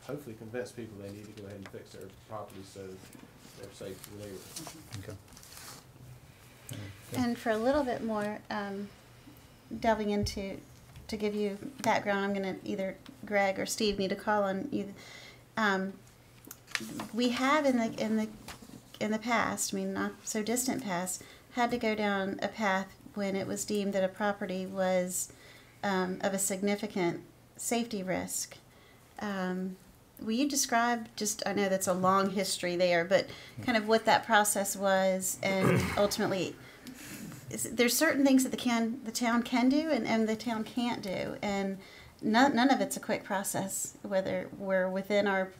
hopefully convince people they need to go ahead and fix their property so they're safe for the neighborhood. Okay. And for a little bit more delving into, to give you background, I'm going to either Greg or Steve need to call on you. We have in the past, not so distant past, had to go down a path when it was deemed that a property was of a significant safety risk. Will you describe, I know that's a long history there, but kind of what that process was, and ultimately, there's certain things that the town can do and the town can't do, and none of it's a quick process, whether we're within our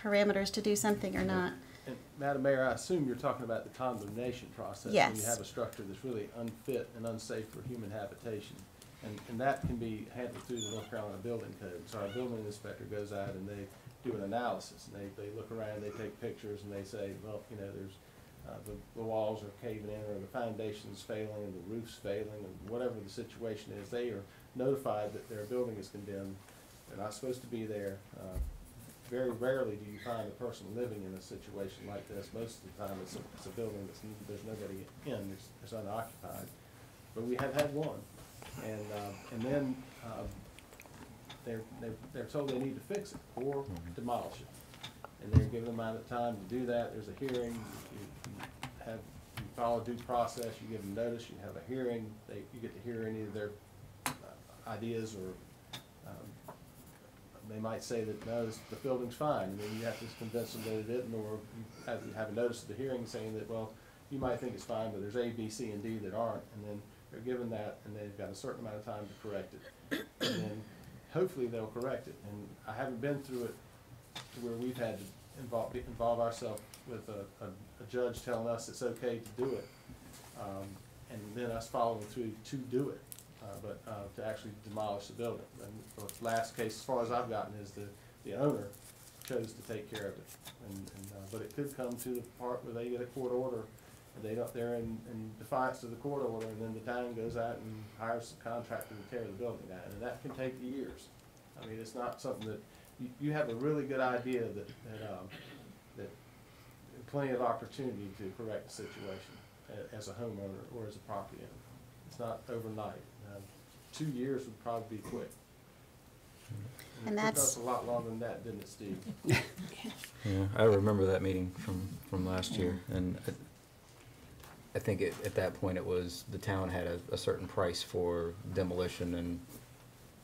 parameters to do something or not. And Madam Mayor, I assume you're talking about the condemnation process. Yes. When you have a structure that's really unfit and unsafe for human habitation. And that can be handled through the North Carolina Building Code. So our building inspector goes out and they do an analysis, and they look around, they take pictures, and they say, well, you know, there's the walls are caving in, or the foundation's failing, or the roof's failing, or whatever the situation is. They are notified that their building is condemned. They're not supposed to be there. Very rarely do you find a person living in a situation like this. Most of the time, it's a building there's nobody in, it's unoccupied. But we have had one, and then they're told they need to fix it or demolish it, and they're given a amount of time to do that. There's a hearing. You follow due process. You give them notice. You have a hearing. You get to hear any of their ideas, or they might say that no, the building's fine, and then you have to convince them that it isn't, or you have a notice of the hearing saying that, well, you might think it's fine, but there's A, B, C, and D that aren't, and then they're given that, and they've got a certain amount of time to correct it, and then hopefully they'll correct it. And I haven't been through it to where we've had to involve ourselves with a judge telling us it's okay to do it, and then us following through to do it. But to actually demolish the building. And the last case, as far as I've gotten, is the owner chose to take care of it. But it could come to the part where they get a court order, and they're in defiance of the court order, and then the town goes out and hires a contractor to tear the building down, and that can take years. I mean, it's not something that you have a really good idea that plenty of opportunity to correct the situation as a homeowner or as a property owner. It's not overnight. 2 years would probably be quick. And it that's took us a lot longer than that, didn't it, Steve? Yeah, I remember that meeting from last year, and I think at that point it was the town had a certain price for demolition, and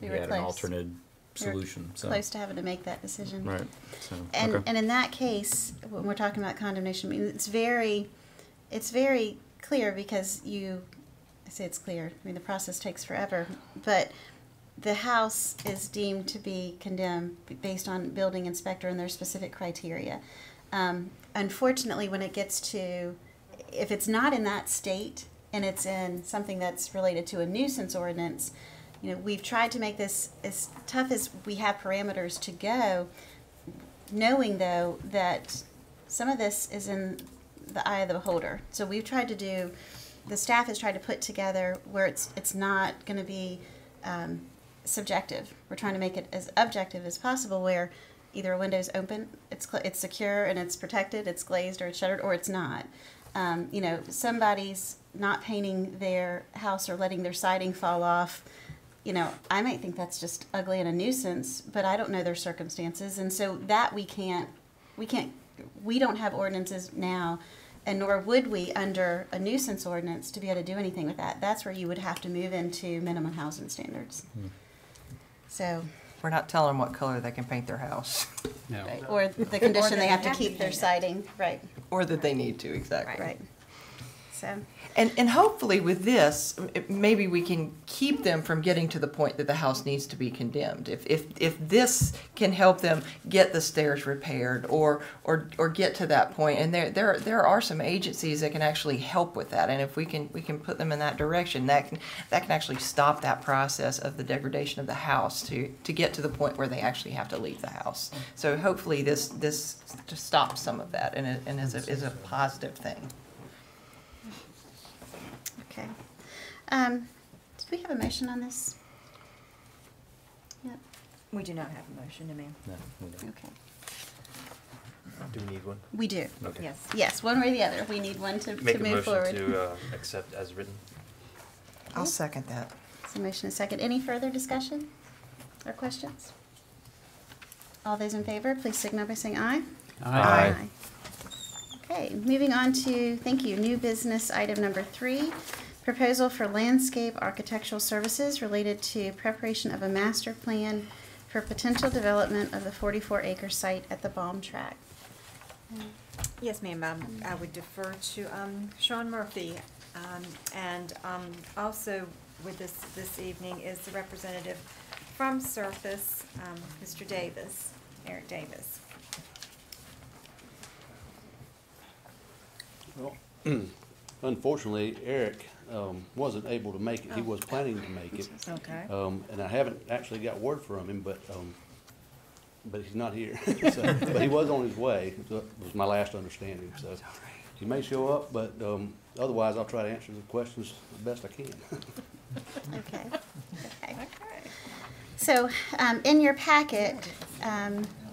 we had an alternate solution. So close to having to make that decision. Right. So, and in that case, when we're talking about condemnation, I mean, it's very clear, because I say it's clear. I mean, the process takes forever, but the house is deemed to be condemned based on building inspector and their specific criteria. Unfortunately, when it gets to, if it's not in that state and it's in something that's related to a nuisance ordinance, you know, we've tried to make this as tough as we have parameters to go, knowing though that some of this is in the eye of the beholder. So we've tried to do. The staff has tried to put together where it's not going to be subjective. We're trying to make it as objective as possible, where either a window's open, it's secure and it's protected, it's glazed or it's shuttered, or it's not. You know, somebody's not painting their house or letting their siding fall off. You know, I might think that's just ugly and a nuisance, but I don't know their circumstances, and so that we don't have ordinances now. And nor would we under a nuisance ordinance to be able to do anything with that. That's where you would have to move into minimum housing standards. So we're not telling them what color they can paint their house. No. right. Or the condition they have to keep their siding, right. Or that they need to, exactly. Right. So. And hopefully with this, maybe we can keep them from getting to the point that the house needs to be condemned. If this can help them get the stairs repaired or get to that point, and there are some agencies that can actually help with that, and if we can put them in that direction, that can actually stop that process of the degradation of the house to get to the point where they actually have to leave the house. So hopefully this just stops some of that and is a positive thing. Okay. Did we have a motion on this? Yep. We do not have a motion, ma'am. No, we don't. Okay. Do we need one? We do. Okay. Yes. Yes, one way or the other. We need one to Make move forward. a motion to accept as written. I'll second that. So motion is second. Any further discussion or questions? All those in favor, please signal by saying aye. Aye. Okay, moving on to, thank you, new business item number 3, proposal for landscape architectural services related to preparation of a master plan for potential development of the 44-acre site at the Baum Tract. Yes, ma'am. I would defer to Sean Murphy. And also with us this evening is the representative from Surface, Mr. Davis, Eric Davis. Well, unfortunately, Eric wasn't able to make it. He was planning to make it. Okay. And I haven't actually got word from him, but he's not here. So, but he was on his way, was my last understanding. So he may show up, but otherwise I'll try to answer the questions the best I can. Okay. Okay. So in your packet,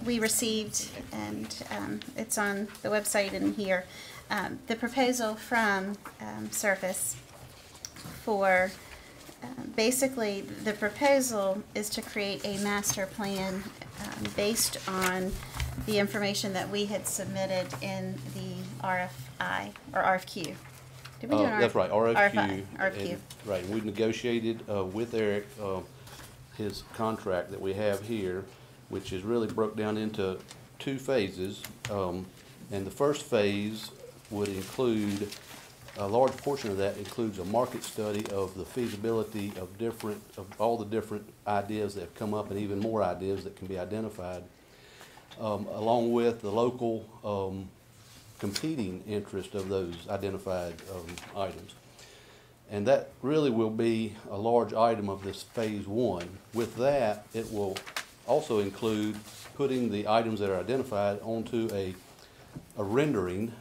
we received, and it's on the website in here, the proposal from Surface for basically the proposal is to create a master plan based on the information that we had submitted in the RFI or RFQ. Did we do an That's right, RFQ. RFQ. Right, we negotiated with Eric his contract that we have here, which is really broke down into 2 phases. And the first phase would include, a large portion of that includes a market study of the feasibility of all the different ideas that have come up and even more ideas that can be identified, along with the local competing interest of those identified items. And that really will be a large item of this phase 1. With that, it will also include putting the items that are identified onto a rendering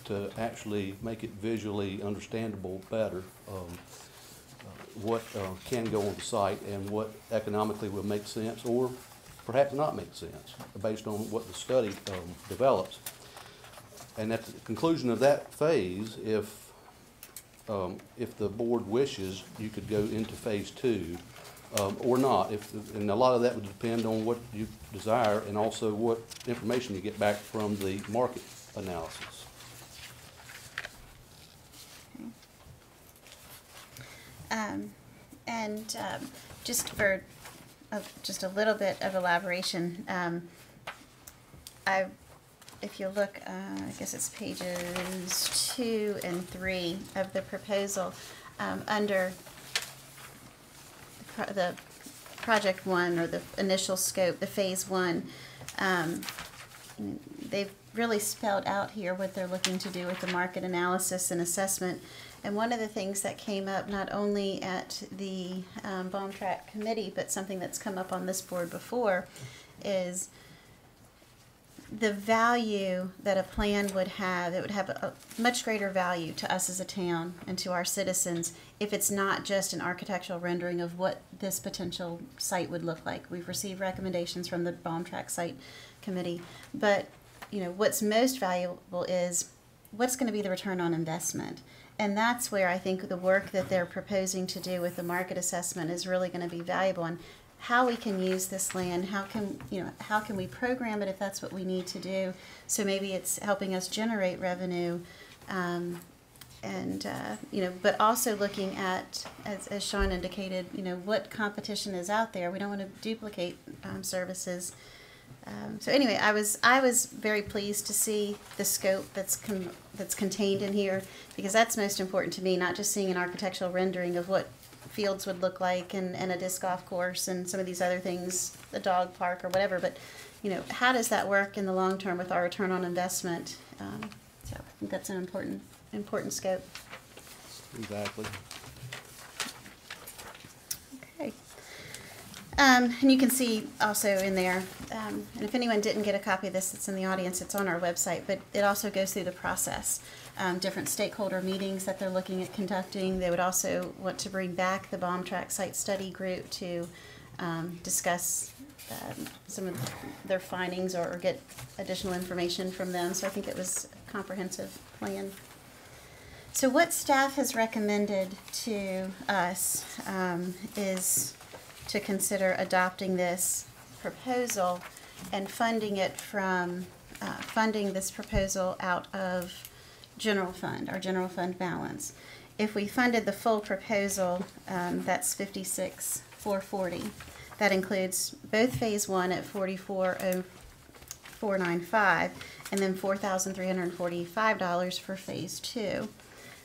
to actually make it visually understandable better, what can go on the site and what economically will make sense or perhaps not make sense based on what the study develops. And at the conclusion of that phase, if the board wishes, you could go into phase 2 or not. And a lot of that would depend on what you desire and also what information you get back from the market analysis. Just for just a little bit of elaboration, if you look, I guess it's pages 2 and 3 of the proposal, under the project 1 or the initial scope, the phase 1, they've really spelled out here what they're looking to do with the market analysis and assessment. And one of the things that came up not only at the Bomb Track Committee, but something that's come up on this board before, is the value that a plan would have. It would have a much greater value to us as a town and to our citizens if it's not just an architectural rendering of what this potential site would look like. We've received recommendations from the Bomb Track Site Committee, but what's most valuable is what's going to be the return on investment. And that's where I think the work that they're proposing to do with the market assessment is really going to be valuable, and how we can use this land, how can we program it if that's what we need to do. So maybe it's helping us generate revenue, but also looking at, as Sean indicated, what competition is out there. We don't want to duplicate services. So anyway, I was very pleased to see the scope that's contained in here, because that's most important to me, not just seeing an architectural rendering of what fields would look like and a disc golf course and some of these other things, the dog park or whatever, but how does that work in the long term with our return on investment? So I think that's an important scope. Exactly. Okay. And you can see also in there, and if anyone didn't get a copy of this, it's in the audience, it's on our website, but it also goes through the process. Different stakeholder meetings that they're looking at conducting. They would also want to bring back the Bomb Track Site Study Group to discuss some of their findings or get additional information from them. So I think it was a comprehensive plan. So what staff has recommended to us is to consider adopting this proposal and funding it from funding this proposal out of general fund, our general fund balance. If we funded the full proposal, that's $56,440. That includes both phase 1 at $44,495 and then $4,345 for phase 2.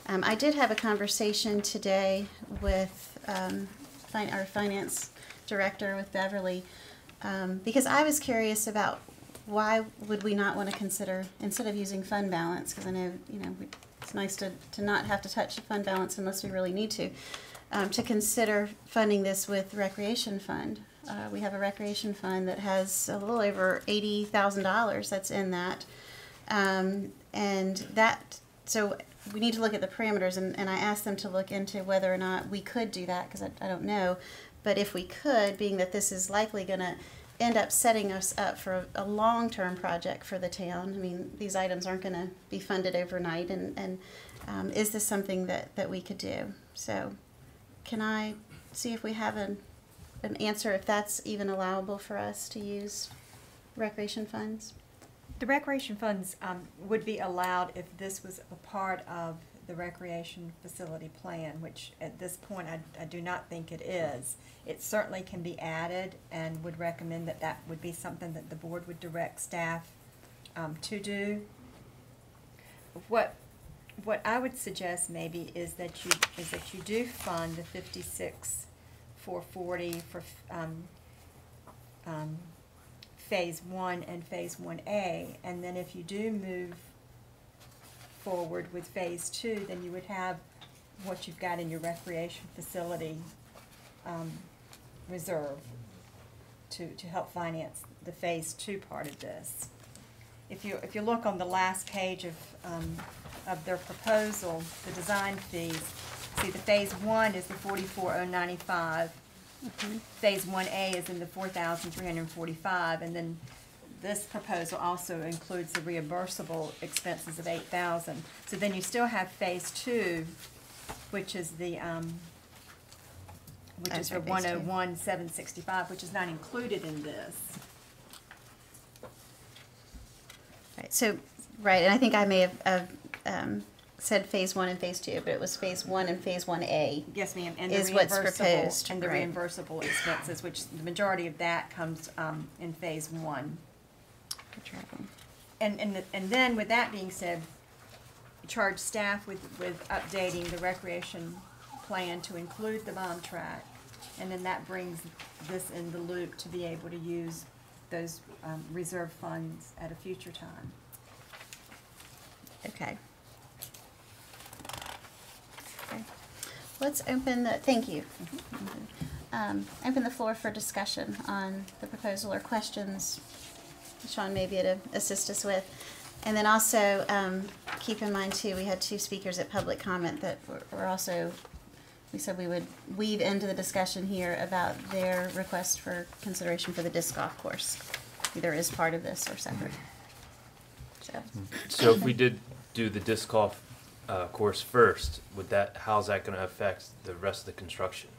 I did have a conversation today with our finance director, with Beverly, because I was curious about why would we not want to consider, instead of using fund balance, because I know, it's nice to not have to touch the fund balance unless we really need to consider funding this with recreation fund. We have a recreation fund that has a little over $80,000 that's in that. So we need to look at the parameters, and I asked them to look into whether or not we could do that, because I don't know. But if we could, being that this is likely going to end up setting us up for a long-term project for the town. I mean, these items aren't going to be funded overnight, and is this something that we could do? So can I see if we have an answer, if that's even allowable for us to use recreation funds? The recreation funds would be allowed if this was a part of the recreation facility plan, which at this point I do not think it is. It certainly can be added, and would recommend that that would be something that the board would direct staff to do. What I would suggest maybe is that you do fund the $56,440 for Phase 1 and Phase 1A, and then if you do move forward with Phase 2, then you would have what you've got in your recreation facility reserve to help finance the Phase 2 part of this. If you look on the last page of their proposal, the design fees, see the Phase 1 is the $44,095. Phase 1A is in the $4,345, and then this proposal also includes the reimbursable expenses of $8,000. So then you still have Phase 2, which is the for $101,765, which is not included in this. Right. So, right, and I think I may have said Phase 1 and Phase 2, but it was Phase 1 and Phase 1A. Yes, ma'am. And is the what's proposed, and the right. reimbursable expenses, which the majority of that comes in Phase 1. And then with that being said, charge staff with updating the recreation plan to include the bomb track, and then that brings this in the loop to be able to use those reserve funds at a future time. Okay. Let's open the, thank you. Open the floor for discussion on the proposal or questions Sean may be able to assist us with. And then also keep in mind too, we had two speakers at public comment that were also, we said we would weave into the discussion here about their request for consideration for the disc golf course, either as part of this or separate. So if we did do the disc golf course first, how's that going to affect the rest of the construction?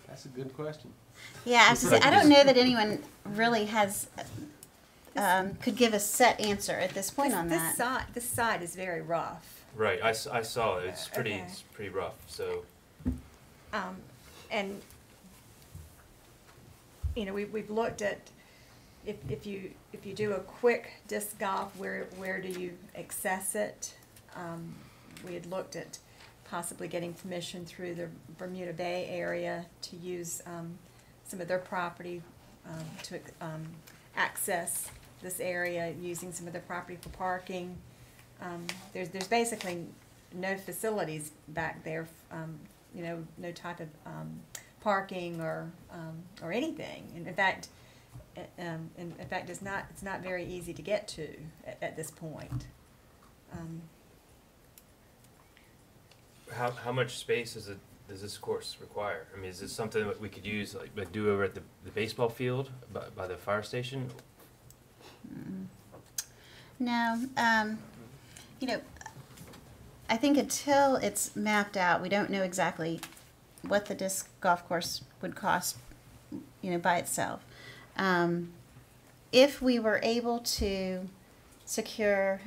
That's a good question. Yeah, I don't know that anyone really has could give a set answer at this point on that. This side is very rough. Right, I saw it. It's pretty rough. So, and we've looked at if you do a quick disc golf, where do you access it? We had looked at possibly getting permission through the Bermuda Bay area to use some of their property to access this area, using some of their property for parking. There's basically no facilities back there, no type of parking or anything. And in fact, it's not very easy to get to at this point. How much space does this course require? I mean, is this something that we could use, like do over at the baseball field by the fire station? No, I think until it's mapped out, we don't know exactly what the disc golf course would cost, by itself. If we were able to secure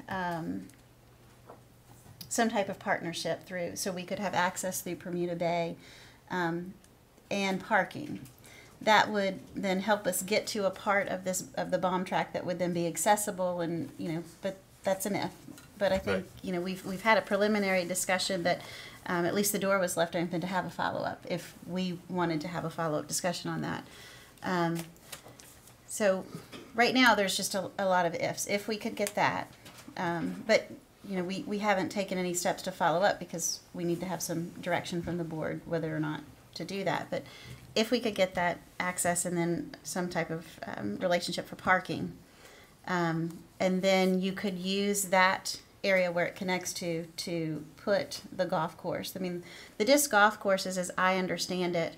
some type of partnership so we could have access through Bermuda Bay and parking, that would then help us get to a part of the bomb track that would then be accessible, and but that's an if. But I think we've had a preliminary discussion that at least the door was left open to have a follow-up if we wanted to have a follow-up discussion on that. So right now, there's just a lot of ifs. If we could get that, but you know, we haven't taken any steps to follow up because we need to have some direction from the board whether or not to do that. But if we could get that access and then some type of relationship for parking, and then you could use that area where it connects to put the golf course. I mean, the disc golf courses, as I understand it,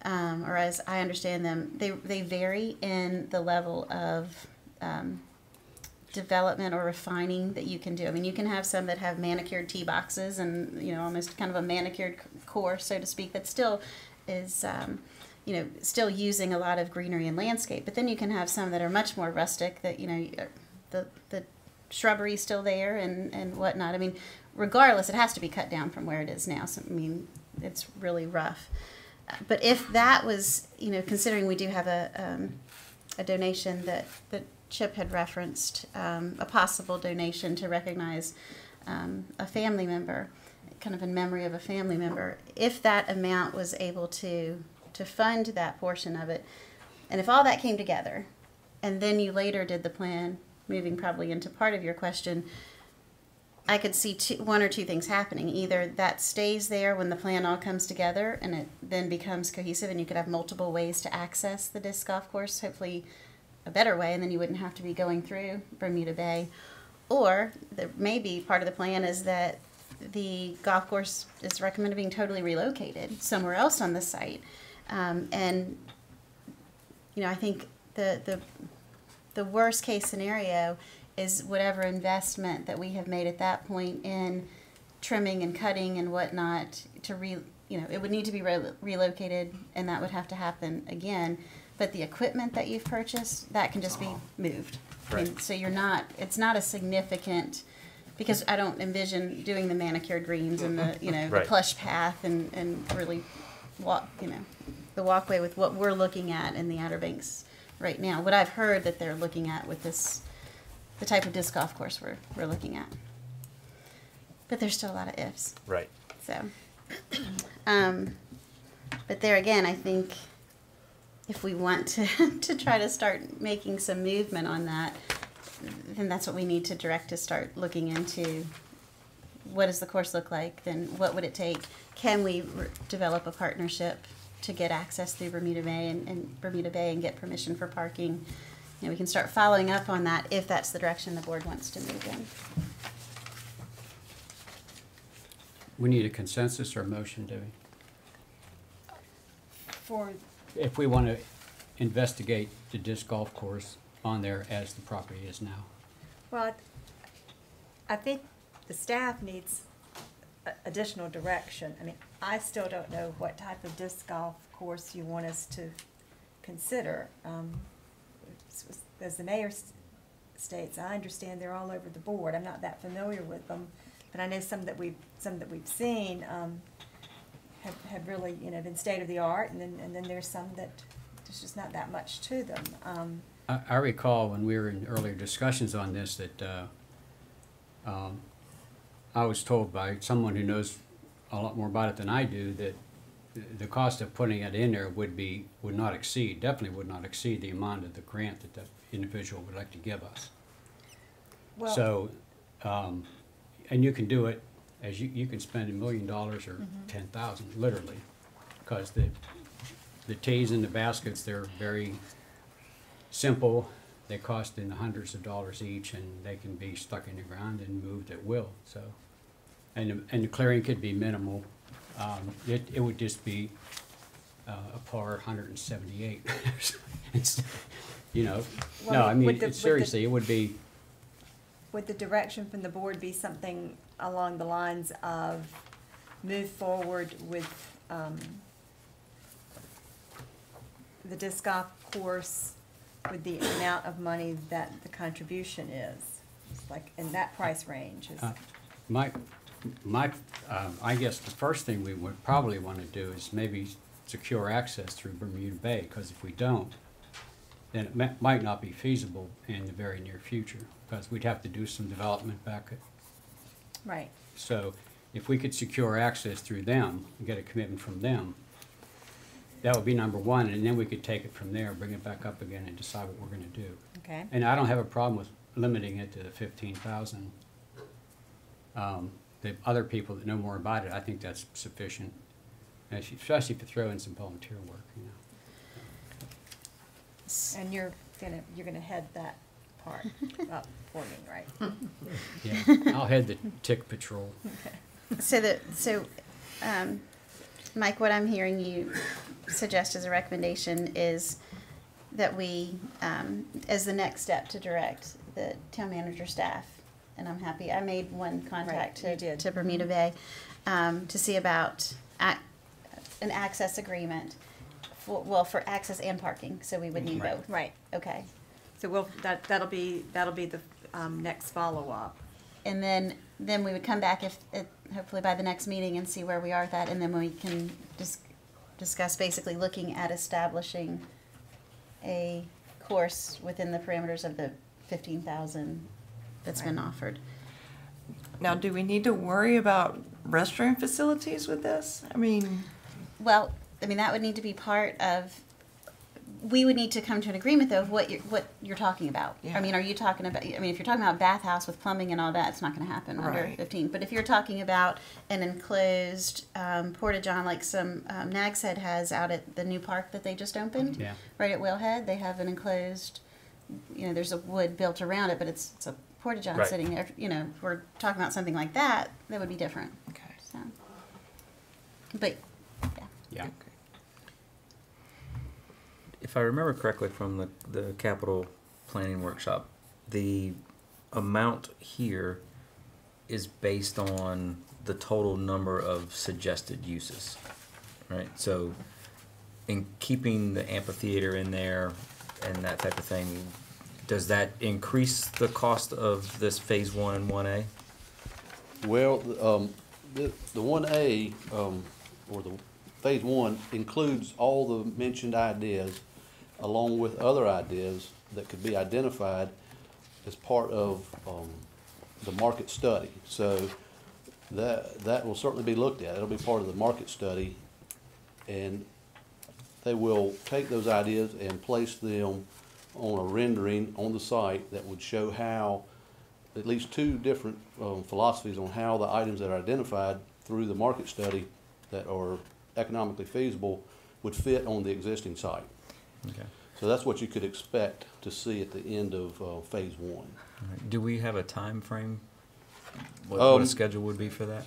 or as I understand them, they vary in the level of development or refining that you can do. I mean, you can have some that have manicured tee boxes and, you know, almost kind of a manicured course, so to speak, that still is, you know, still using a lot of greenery and landscape. But then you can have some that are much more rustic that, you know, the shrubbery still there and whatnot. I mean, regardless, it has to be cut down from where it is now. So, I mean, it's really rough. But if that was, you know, considering we do have a donation that Chip had referenced, a possible donation to recognize a family member, kind of in memory of a family member, if that amount was able to fund that portion of it, and if all that came together, and then you later did the plan, moving probably into part of your question, I could see one or two things happening. Either that stays there when the plan all comes together and it then becomes cohesive and you could have multiple ways to access the disc golf course, hopefully a better way, and then you wouldn't have to be going through Bermuda Bay. Or maybe part of the plan is that the golf course is recommended being totally relocated somewhere else on the site. And, you know, I think the worst case scenario is whatever investment that we have made at that point in trimming and cutting and whatnot it would need to be relocated, and that would have to happen again. But the equipment that you've purchased, that can just be moved. Right. I mean, so it's not a significant, because I don't envision doing the manicured greens and the, you know, Right. the plush path and really the walkway with what we're looking at in the Outer Banks right now. What I've heard that they're looking at with the type of disc golf course we're looking at. But there's still a lot of ifs. Right. So, but there again, I think if we want to try to start making some movement on that, then that's what we need to direct to start looking into. What does the course look like? Then what would it take? Can we develop a partnership to get access through Bermuda Bay and get permission for parking? You know, we can start following up on that if that's the direction the board wants to move in. We need a consensus or a motion, Debbie? If we want to investigate the disc golf course on there as the property is now. Well, I think the staff needs additional direction. I mean, I still don't know what type of disc golf course you want us to consider. As the mayor states, I understand they're all over the board. I'm not that familiar with them, but I know some that we've seen have really, you know, been state of the art, and then there's some that there's just not that much to them. I recall when we were in earlier discussions on this that I was told by someone who knows a lot more about it than I do that the cost of putting it in there definitely would not exceed the amount of the grant that the individual would like to give us. Well, So, and you can do it as you can spend $1 million or 10,000 literally, because the tees and the baskets, they're very simple. They cost in the hundreds of dollars each, and they can be stuck in the ground and moved at will. So, and the clearing could be minimal. It would just be a par 178. It's, you know, Well, no, I mean, would the- seriously, it would be. Would the direction from the board be something along the lines of move forward with the disc golf course with the amount of money that the contribution is? It's like in that price range is. I guess the first thing we would probably want to do is maybe secure access through Bermuda Bay, because if we don't, then it might not be feasible in the very near future, because we'd have to do some development back at. Right. So if we could secure access through them and get a commitment from them, That would be number one, and then we could take it from there, bring it back up again and decide what we're gonna do. Okay. And I don't have a problem with limiting it to the 15,000. The other people that know more about it, I think that's sufficient, especially if you throw in some volunteer work, you know. And you're gonna head that part up for me, right? Yeah, I'll head the tick patrol. So Mike, what I'm hearing you suggest as a recommendation is that we, as the next step, to direct the town manager staff, and I'm happy, I made one contact to Bermuda Bay, to see about an access agreement, for access and parking, so we would need both. Right. Okay. So that'll be the next follow-up. And then we would come back hopefully by the next meeting and see where we are with that, and then we can discuss basically looking at establishing a course within the parameters of the 15,000 that's been offered. Now, do we need to worry about restroom facilities with this? I mean, well, that would need to be part of. We would need to come to an agreement, though, of what you're talking about. Yeah. Are you talking about? If you're talking about bathhouse with plumbing and all that, it's not going to happen under 15. But if you're talking about an enclosed porta-john, like some Nags Head has out at the new park that they just opened, right at Whalehead, they have an enclosed. There's a wood built around it, but it's a porta-john sitting there. If we're talking about something like that, that would be different. Okay. So, but yeah. If I remember correctly from the capital planning workshop, the amount here is based on the total number of suggested uses, right? So in keeping the amphitheater in there and that type of thing, does that increase the cost of this phase 1 and 1A? Well, the 1A, or the phase 1 includes all the mentioned ideas along with other ideas that could be identified as part of the market study. So that will certainly be looked at. It'll be part of the market study, and they will take those ideas and place them on a rendering on the site that would show how at least two different philosophies on how the items that are identified through the market study that are economically feasible would fit on the existing site. Okay. So that's what you could expect to see at the end of phase 1. Right. Do we have a time frame? What a schedule would be for that?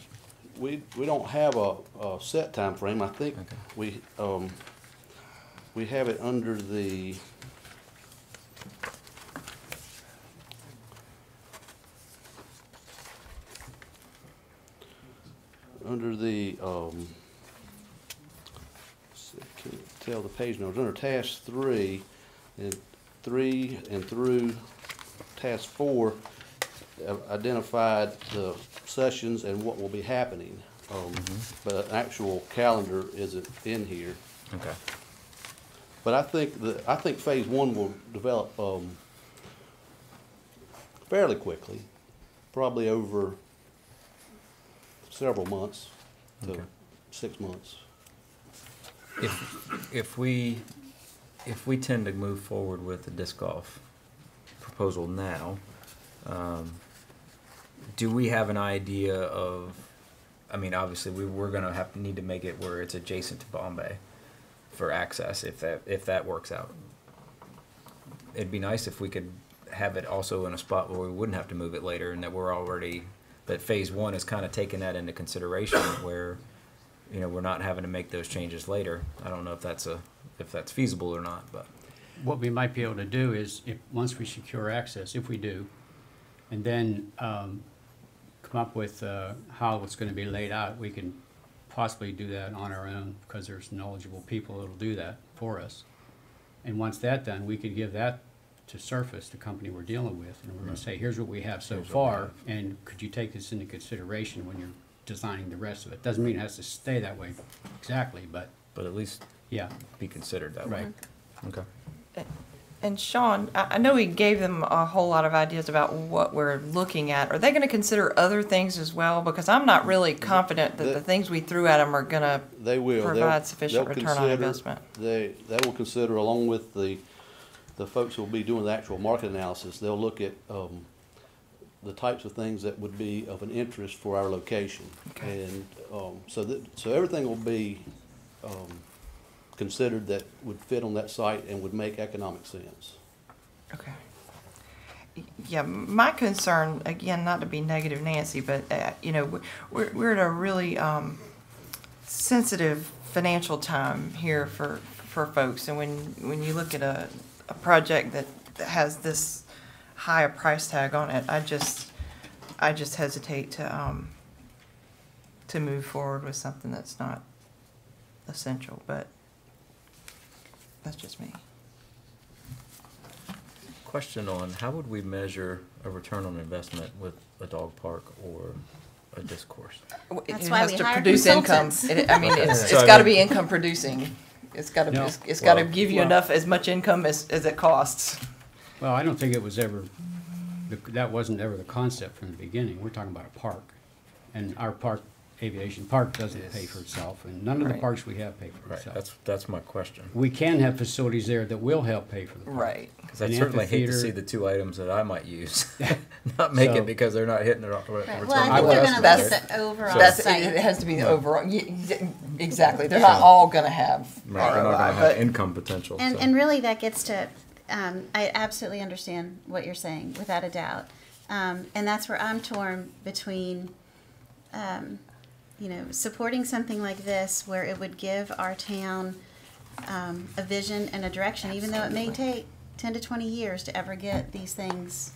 We don't have a set time frame. I think we have it under the can't tell the page numbers. Under task 3 and through task 4 identified the sessions and what will be happening. But an actual calendar isn't in here. Okay. But I think phase 1 will develop fairly quickly, probably over several months to 6 months. If we tend to move forward with the disc golf proposal now, do we have an idea of? I mean, obviously, we're going to need to make it where it's adjacent to Bombay for access if that works out. It'd be nice if we could have it also in a spot where we wouldn't have to move it later, and that phase 1 is kind of taking that into consideration where. We're not having to make those changes later. I don't know if that's feasible or not, but What we might be able to do is, once we secure access, if we do, and then come up with how it's going to be laid out, we can possibly do that on our own because there's knowledgeable people that'll do that for us. And once that's done, we could give that to Surface, the company we're dealing with, and we're going to say, here's what we have so far, and could you take this into consideration when you're designing the rest of it? Doesn't mean it has to stay that way exactly, but at least be considered that way. Okay. And Sean, I know we gave them a whole lot of ideas about what we're looking at. Are they going to consider other things as well? Because I'm not really confident that the things we threw at them are going to provide sufficient return on investment. They will consider, along with the folks who will be doing the actual market analysis, they'll look at the types of things that would be of an interest for our location. Okay. And so everything will be considered that would fit on that site and would make economic sense. Okay. Yeah, my concern, again, not to be negative Nancy, but, we're at a really sensitive financial time here for folks. And when you look at a project that has this high a price tag on it, I just hesitate to move forward with something that's not essential, but that's just me. Question on how would we measure a return on investment with a dog park or a disc course? That's It why has we to hire produce income. consultants. It's got to be income producing. It's got to give you enough as much income as it costs. Well, I don't think it was ever, that wasn't ever the concept from the beginning. We're talking about a park. And our park, Aviation Park, doesn't pay for itself, and none of the Right. parks we have pay for itself. That's my question. We can have facilities there that will help pay for the park. Right. Because I An certainly hate to amphitheater. see the two items that I might use not make So- it because they're not hitting the return Right. on Well, I think they're going to investment. look at the overall That's, site. it has to be the overall, exactly. They're not all going to have Right, they're not ROI, going to have income potential. And, so. and really that gets to, I absolutely understand what you're saying, without a doubt. And that's where I'm torn between, supporting something like this where it would give our town a vision and a direction, even though it may take 10 to 20 years to ever get these things.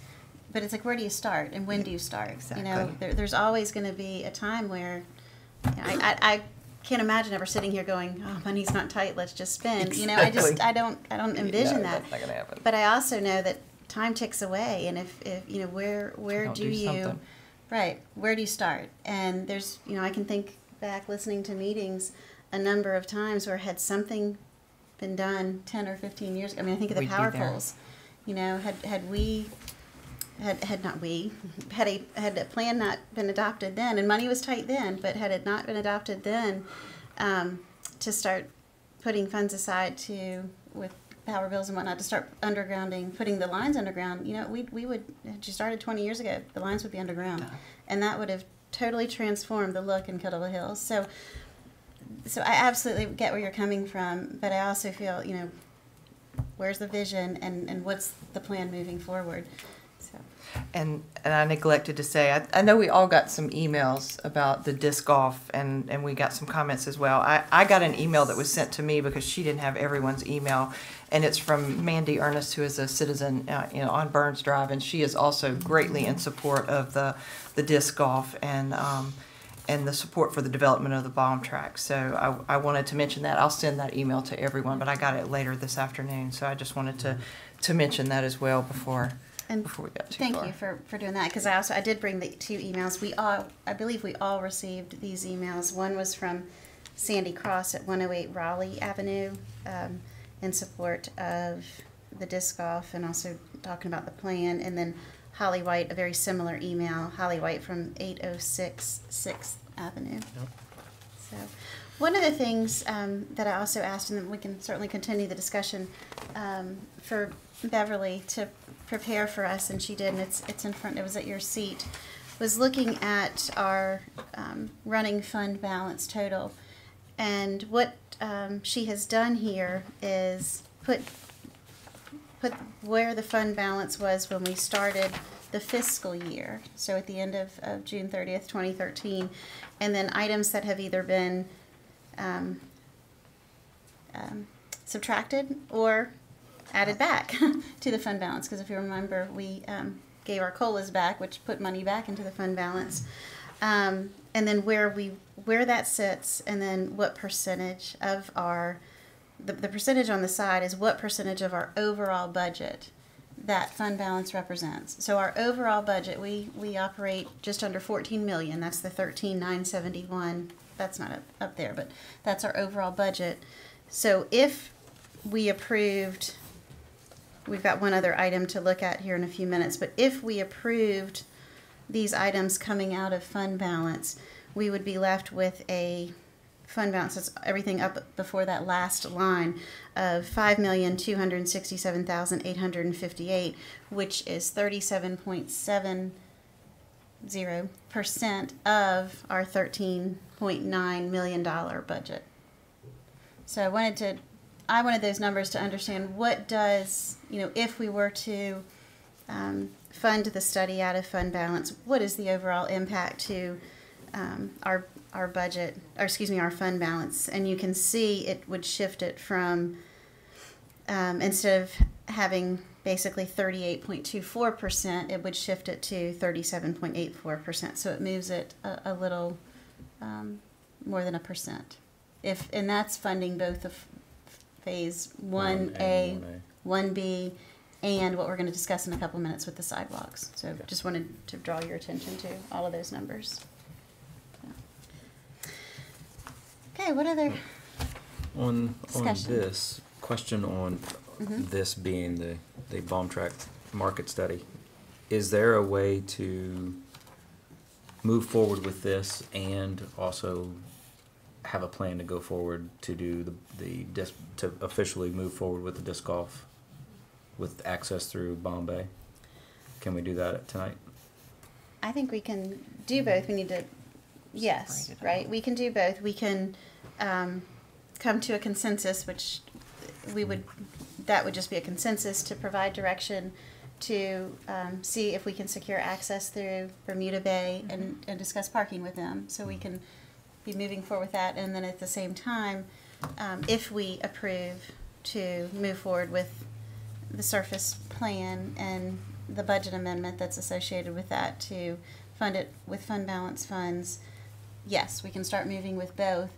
But it's like, where do you start and when do you start? Exactly. There's always going to be a time where I can't imagine ever sitting here going, "Oh, money's not tight. Let's just spend." Exactly. I don't envision No, that. that's not going to happen. But I also know that time ticks away, and if where Don't do do you, something. right? Where do you start? And there's I can think back listening to meetings a number of times where had something been done 10 or 15 years ago. I mean, I think of the We'd be power there. poles. Had we had a plan not been adopted then, and money was tight then, but had it not been adopted then, to start putting funds aside with power bills and whatnot to start undergrounding, putting the lines underground, we would, had you started 20 years ago, the lines would be underground. And that would have totally transformed the look in Kettleville Hills. So I absolutely get where you're coming from, but I also feel, where's the vision and what's the plan moving forward? So. And I neglected to say, I know we all got some emails about the disc golf, and we got some comments as well. I got an email that was sent to me because she didn't have everyone's email, and it's from Mandy Ernest, who is a citizen on Burns Drive, and she is also greatly in support of the disc golf and the support for the development of the bomb track. So I wanted to mention that. I'll send that email to everyone, but I got it later this afternoon, so I just wanted to mention that as well before we got too Thank far. you for doing that, because I did bring the two emails. I believe we all received these emails. One was from Sandy Cross at 108 Raleigh Avenue, in support of the disc golf and also talking about the plan, and then Holly White, a very similar email, Holly White from 806 6th Avenue. Yep. So, one of the things that I also asked, and we can certainly continue the discussion, for Beverly to prepare for us, and she did, and it's in front, it was at your seat, was looking at our running fund balance total. And what she has done here is put where the fund balance was when we started the fiscal year, so at the end of June 30th, 2013, and then items that have either been subtracted or added back to the fund balance, because if you remember, we gave our COLAs back, which put money back into the fund balance, and then where that sits, and then what percentage of the percentage on the side is what percentage of our overall budget that fund balance represents. So our overall budget, we operate just under 14 million. That's the 13,971. That's not up there, but that's our overall budget. So if we approved we've got one other item to look at here in a few minutes, but if we approved these items coming out of fund balance, we would be left with a fund balance, that's everything up before that last line, of $5,267,858, which is 37.70% of our $13.9 million budget. So I wanted those numbers to understand what does, if we were to fund the study out of fund balance, what is the overall impact to our budget, or excuse me, our fund balance? And you can see it would shift it from, instead of having basically 38.24%, it would shift it to 37.84%. So it moves it a little more than 1%. And that's funding both of phase 1A, 1B, and what we're going to discuss in a couple minutes with the sidewalks. So Okay. just wanted to draw your attention to all of those numbers. Okay, what other On discussion? this question on this being the bomb track market study, is there a way to move forward with this and also have a plan to go forward to do the disc, to officially move forward with the disc golf with access through Bombay? Can we do that tonight? I think we can do both. We need to, yes, right? We can do both. We can come to a consensus, which that would just be a consensus to provide direction to see if we can secure access through Bermuda Bay and discuss parking with them. So we can be moving forward with that. And then at the same time, if we approve to move forward with the surface plan and the budget amendment that's associated with that to fund it with fund balance funds, yes, we can start moving with both.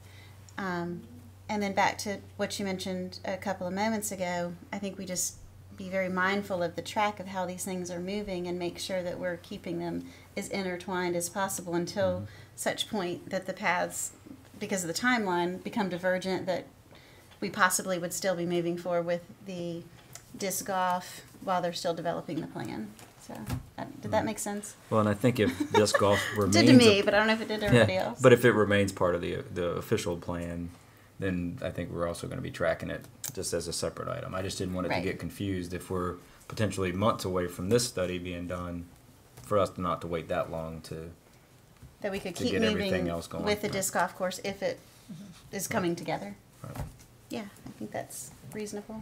And then back to what you mentioned a couple of moments ago, I think we just be very mindful of the track of how these things are moving and make sure that we're keeping them as intertwined as possible until such point that the paths, because of the timeline, become divergent, that we possibly would still be moving forward with the disc golf while they're still developing the plan. So, did that make sense? Well, and I think if disc golf remains... It did to me, but I don't know if it did to everybody else. But if it remains part of the official plan, then I think we're also going to be tracking it just as a separate item. I just didn't want it to get confused if we're potentially months away from this study being done, for us not to wait that long to that we could to keep get moving everything else going. with the disc golf course if it is coming together. Right. Yeah, I think that's reasonable.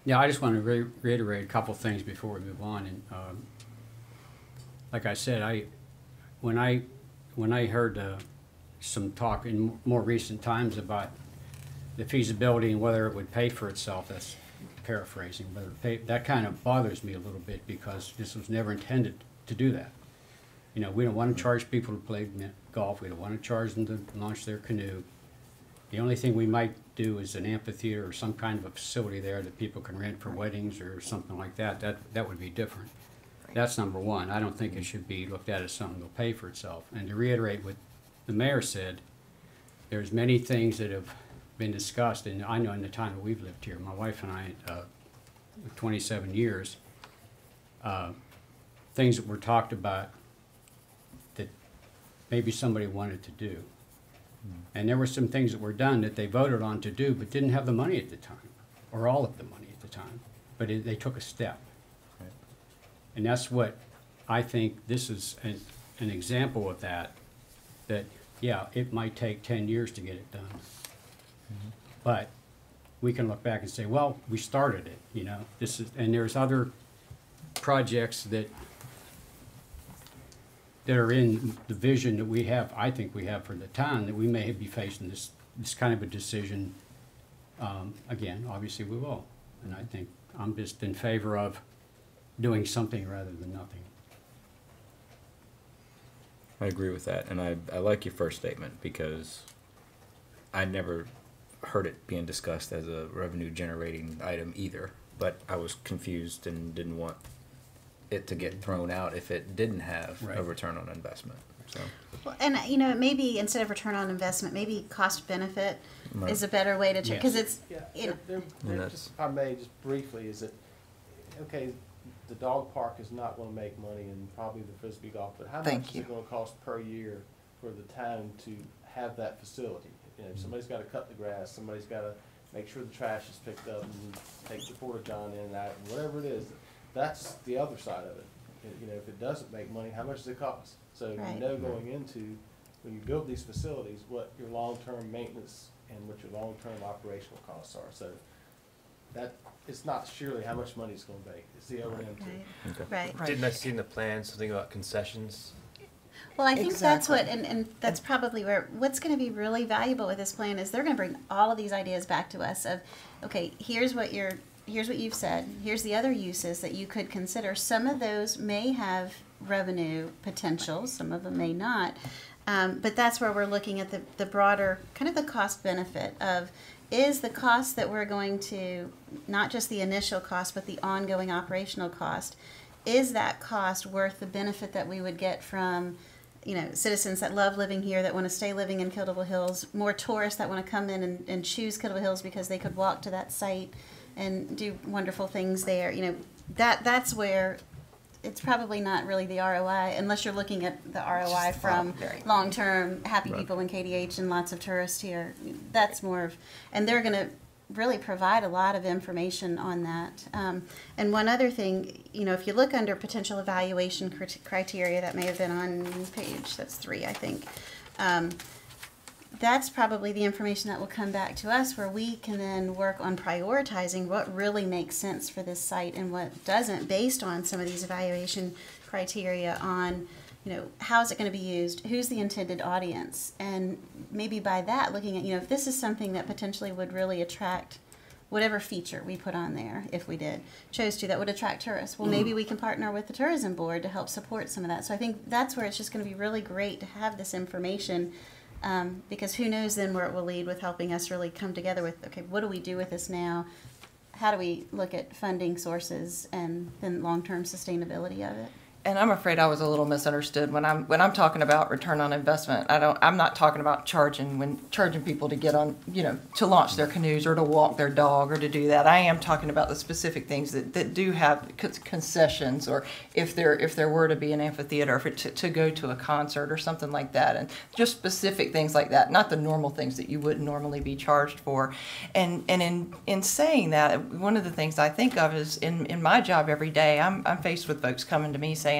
Yeah, I just want to reiterate a couple things before we move on. And like I said, when I heard some talk in more recent times about the feasibility and whether it would pay for itself, that's paraphrasing, that kind of bothers me a little bit because this was never intended to do that. We don't want to charge people to play golf. We don't want to charge them to launch their canoe. The only thing we might do is an amphitheater or some kind of a facility there that people can rent for weddings or something like that. That would be different. That's number one. I don't think it should be looked at as something that will pay for itself. And to reiterate what the mayor said, there's many things that have been discussed, and I know in the time that we've lived here, my wife and I, 27 years, things that were talked about that maybe somebody wanted to do. And there were some things that were done that they voted on to do but didn't have the money at the time, or all of the money at the time, but they took a step. Right. And that's what I think this is an example of that, yeah, it might take 10 years to get it done. But we can look back and say, well, we started it, and there's other projects that are in the vision that we have, I think we have for the town, that we may be facing this kind of a decision. Again, obviously we will. And I think I'm just in favor of doing something rather than nothing. I agree with that, and I like your first statement because I never heard it being discussed as a revenue generating item either, but I was confused and didn't want it to get thrown out if it didn't have a return on investment. So. Well, and maybe instead of return on investment, maybe cost benefit is a better way to check, because it's if I may just briefly, is that okay, the dog park is not gonna make money and probably the frisbee golf, but how Thank much is you. it gonna cost per year for the town to have that facility? You know, somebody's gotta cut the grass, somebody's gotta make sure the trash is picked up and take the porta john in and out, whatever it is. That's the other side of it. You know, if it doesn't make money, how much does it cost? So Right. you know going into, when you build these facilities, what your long-term maintenance and what your long-term operational costs are. So that, it's not surely how much money it's gonna make, it's the O&M too. Right. Didn't I see in the plan something about concessions? Well, I think that's what, Exactly. and that's probably where, what's going to be really valuable with this plan is they're going to bring all of these ideas back to us of, okay, here's what you've said, here's the other uses that you could consider. Some of those may have revenue potential, some of them may not, but that's where we're looking at the broader, kind of the cost benefit of, is the cost that we're going to, not just the initial cost, but the ongoing operational cost, is that cost worth the benefit that we would get from, you know, citizens that love living here, that want to stay living in Kildable Hills, more tourists that want to come in and choose Kildable Hills because they could walk to that site and do wonderful things there. You know, that's where it's probably not really the ROI, unless you're looking at the ROI from long-term happy people in KDH and lots of tourists here. That's more of, and they're going to really provide a lot of information on that. And one other thing, you know, if you look under potential evaluation criteria, that may have been on page, that's 3, I think. That's probably the information that will come back to us, where we can then work on prioritizing what really makes sense for this site and what doesn't, based on some of these evaluation criteria on, you know, how's it going to be used, who's the intended audience, and maybe by that looking at, you know, if this is something that potentially would really attract whatever feature we put on there, if we chose to, that would attract tourists. Well, maybe we can partner with the tourism board to help support some of that. So I think that's where it's just going to be really great to have this information, because who knows then where it will lead with helping us really come together with, okay, what do we do with this now? How do we look at funding sources and then long-term sustainability of it? And I'm afraid I was a little misunderstood when I'm talking about return on investment. I'm not talking about charging people to get on, you know, to launch their canoes or to walk their dog or to do that. I am talking about the specific things that do have concessions, or if there were to be an amphitheater, or to go to a concert or something like that, and just specific things like that, not the normal things that you wouldn't normally be charged for. And in saying that, one of the things I think of is in my job every day, I'm faced with folks coming to me saying,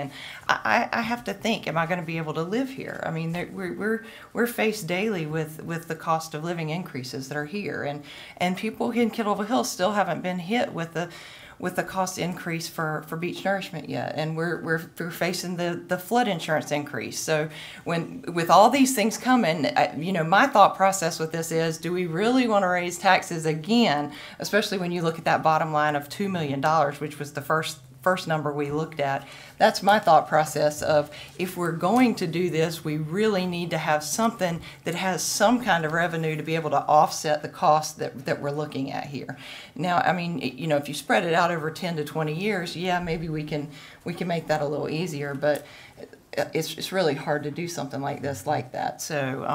I have to think, am I going to be able to live here? I mean, we're faced daily with the cost of living increases that are here, and people in Kildable Hills still haven't been hit with the cost increase for beach nourishment yet, and we're facing the flood insurance increase. So with all these things coming, you know, my thought process with this is, do we really want to raise taxes again, especially when you look at that bottom line of $2 million, which was the first number we looked at. That's my thought process of, if we're going to do this, we really need to have something that has some kind of revenue to be able to offset the cost that we're looking at here. Now, I mean, you know, if you spread it out over 10 to 20 years, yeah, maybe we can make that a little easier, but it's really hard to do something like this like that. So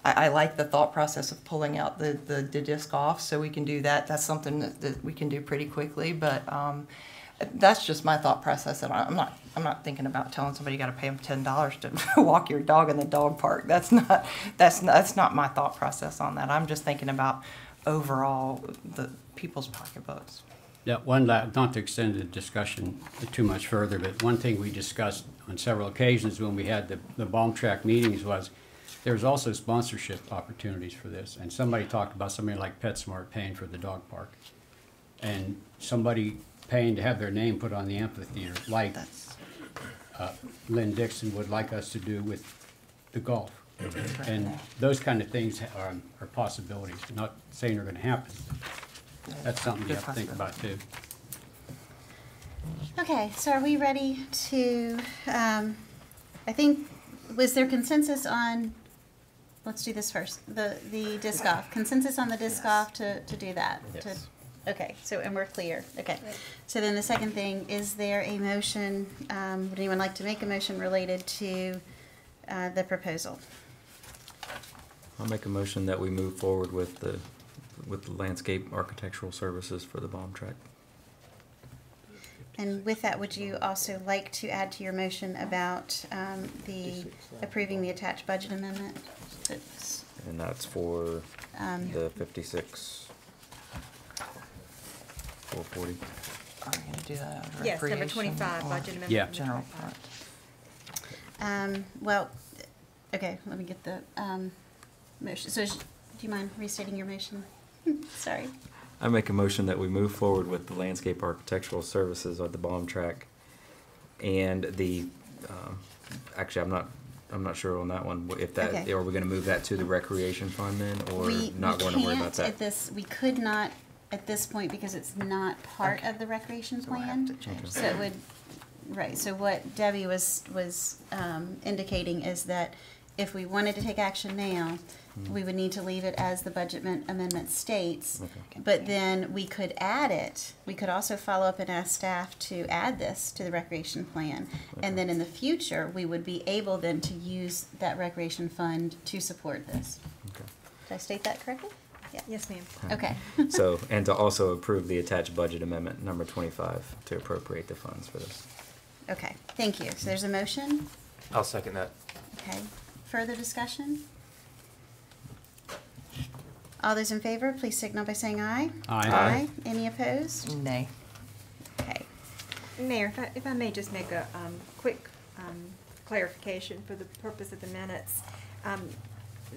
I like the thought process of pulling out the disc off, so we can do that. That's something that we can do pretty quickly, but that's just my thought process. And I'm not thinking about telling somebody you got to pay them $10 to walk your dog in the dog park. That's not my thought process on that. I'm just thinking about overall the people's pocketbooks. Yeah, not to extend the discussion too much further, but one thing we discussed on several occasions when we had the Bomb Track meetings was there's also sponsorship opportunities for this. And somebody talked about somebody like PetSmart paying for the dog park, and somebody paying to have their name put on the amphitheater, like Lynn Dixon would like us to do with the golf. And those kind of things are possibilities. I'm not saying they're going to happen. That's something you have to think about too. Okay, so are we ready to, I think, was there consensus on, let's do this first, the disc golf, consensus on the disc golf to do that? Yes. Okay, so, and we're clear. Okay. So then the second thing, is there a motion, would anyone like to make a motion related to the proposal? I'll make a motion that we move forward with the landscape architectural services for the bomb track. And with that, would you also like to add to your motion about approving the attached budget amendment? And that's for the 440. Are we gonna do that under Yes, number recreation 25, or budget amendment. Yeah. number General 25. fund? Well, okay, let me get the motion. So do you mind restating your motion? Sorry. I make a motion that we move forward with the landscape architectural services at the bomb track, and the actually I'm not sure on that one if that Okay. are we going to move that to the recreation fund then, or not going to worry about that. We could not at this point because it's not part of the recreation So we'll have plan. to change Okay. So it would, right, so what Debbie was indicating is that if we wanted to take action now, we would need to leave it as the budget amendment states. Okay. But then we could add it, we could also follow up and ask staff to add this to the recreation plan. And then in the future, we would be able then to use that recreation fund to support this. Okay. Did I state that correctly? Yeah. Yes, ma'am. Okay. So, and to also approve the attached budget amendment number 25 to appropriate the funds for this. Okay, thank you. So there's a motion? I'll second that. Okay. Further discussion? All those in favor, please signal by saying aye. Aye. Any opposed? Nay. Okay. Mayor, if I may just make a quick clarification for the purpose of the minutes.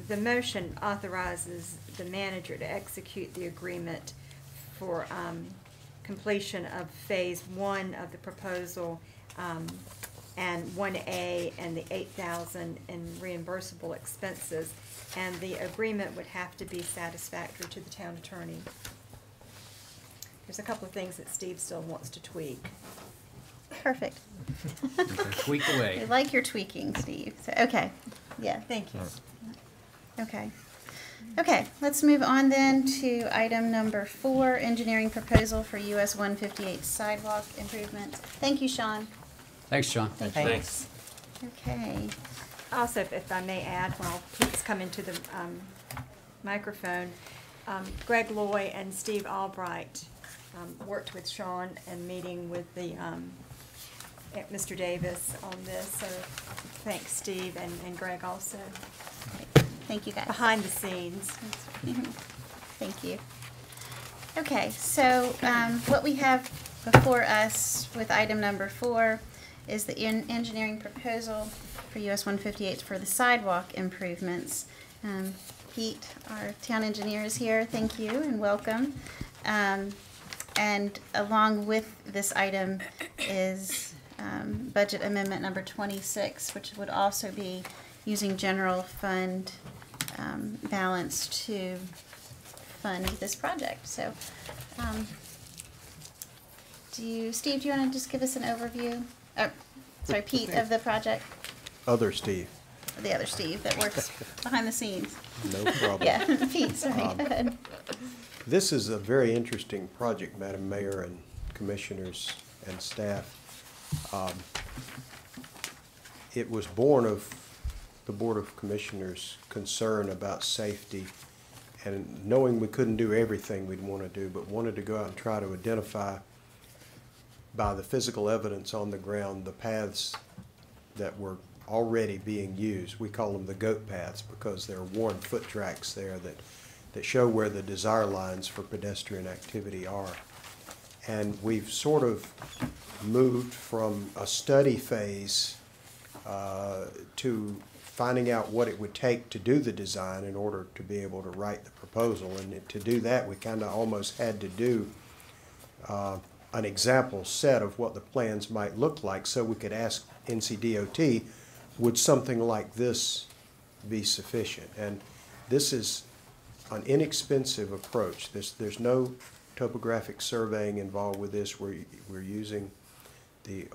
The motion authorizes the manager to execute the agreement for completion of Phase 1 of the proposal and 1A and the 8,000 in reimbursable expenses. And the agreement would have to be satisfactory to the town attorney. There's a couple of things that Steve still wants to tweak. Perfect. Tweak I away. like your tweaking, Steve. So, okay, yeah. Thank you. Okay. Okay, let's move on then to item number 4, engineering proposal for US 158 sidewalk improvement. Thank you, Sean. Thanks, John. Thanks. Okay. Also, if I may add, while Pete's coming to the microphone, Greg Loy and Steve Albright worked with Sean and meeting with the Mr. Davis on this. So thanks, Steve and Greg also. Thank you, guys. Behind the scenes. Thank you. Okay, so what we have before us with item number 4 is the engineering proposal for US 158 for the sidewalk improvements. Pete, our town engineer, is here. Thank you and welcome. And along with this item is budget amendment number 26, which would also be using general fund balance to fund this project. So, Steve, do you want to just give us an overview? Sorry, Pete, of the project? Other Steve. The other Steve that works behind the scenes. No problem. Yeah, Pete, sorry, go ahead. This is a very interesting project, Madam Mayor and Commissioners and staff. It was born of the Board of Commissioners' concern about safety and knowing we couldn't do everything we'd want to do, but wanted to go out and try to identify by the physical evidence on the ground the paths that were already being used. We call them the goat paths because there are worn foot tracks there that show where the desire lines for pedestrian activity are. And we've sort of moved from a study phase to finding out what it would take to do the design in order to be able to write the proposal. And to do that, we kind of almost had to do an example set of what the plans might look like so we could ask NCDOT, would something like this be sufficient? And this is an inexpensive approach. There's no topographic surveying involved with this. We're using the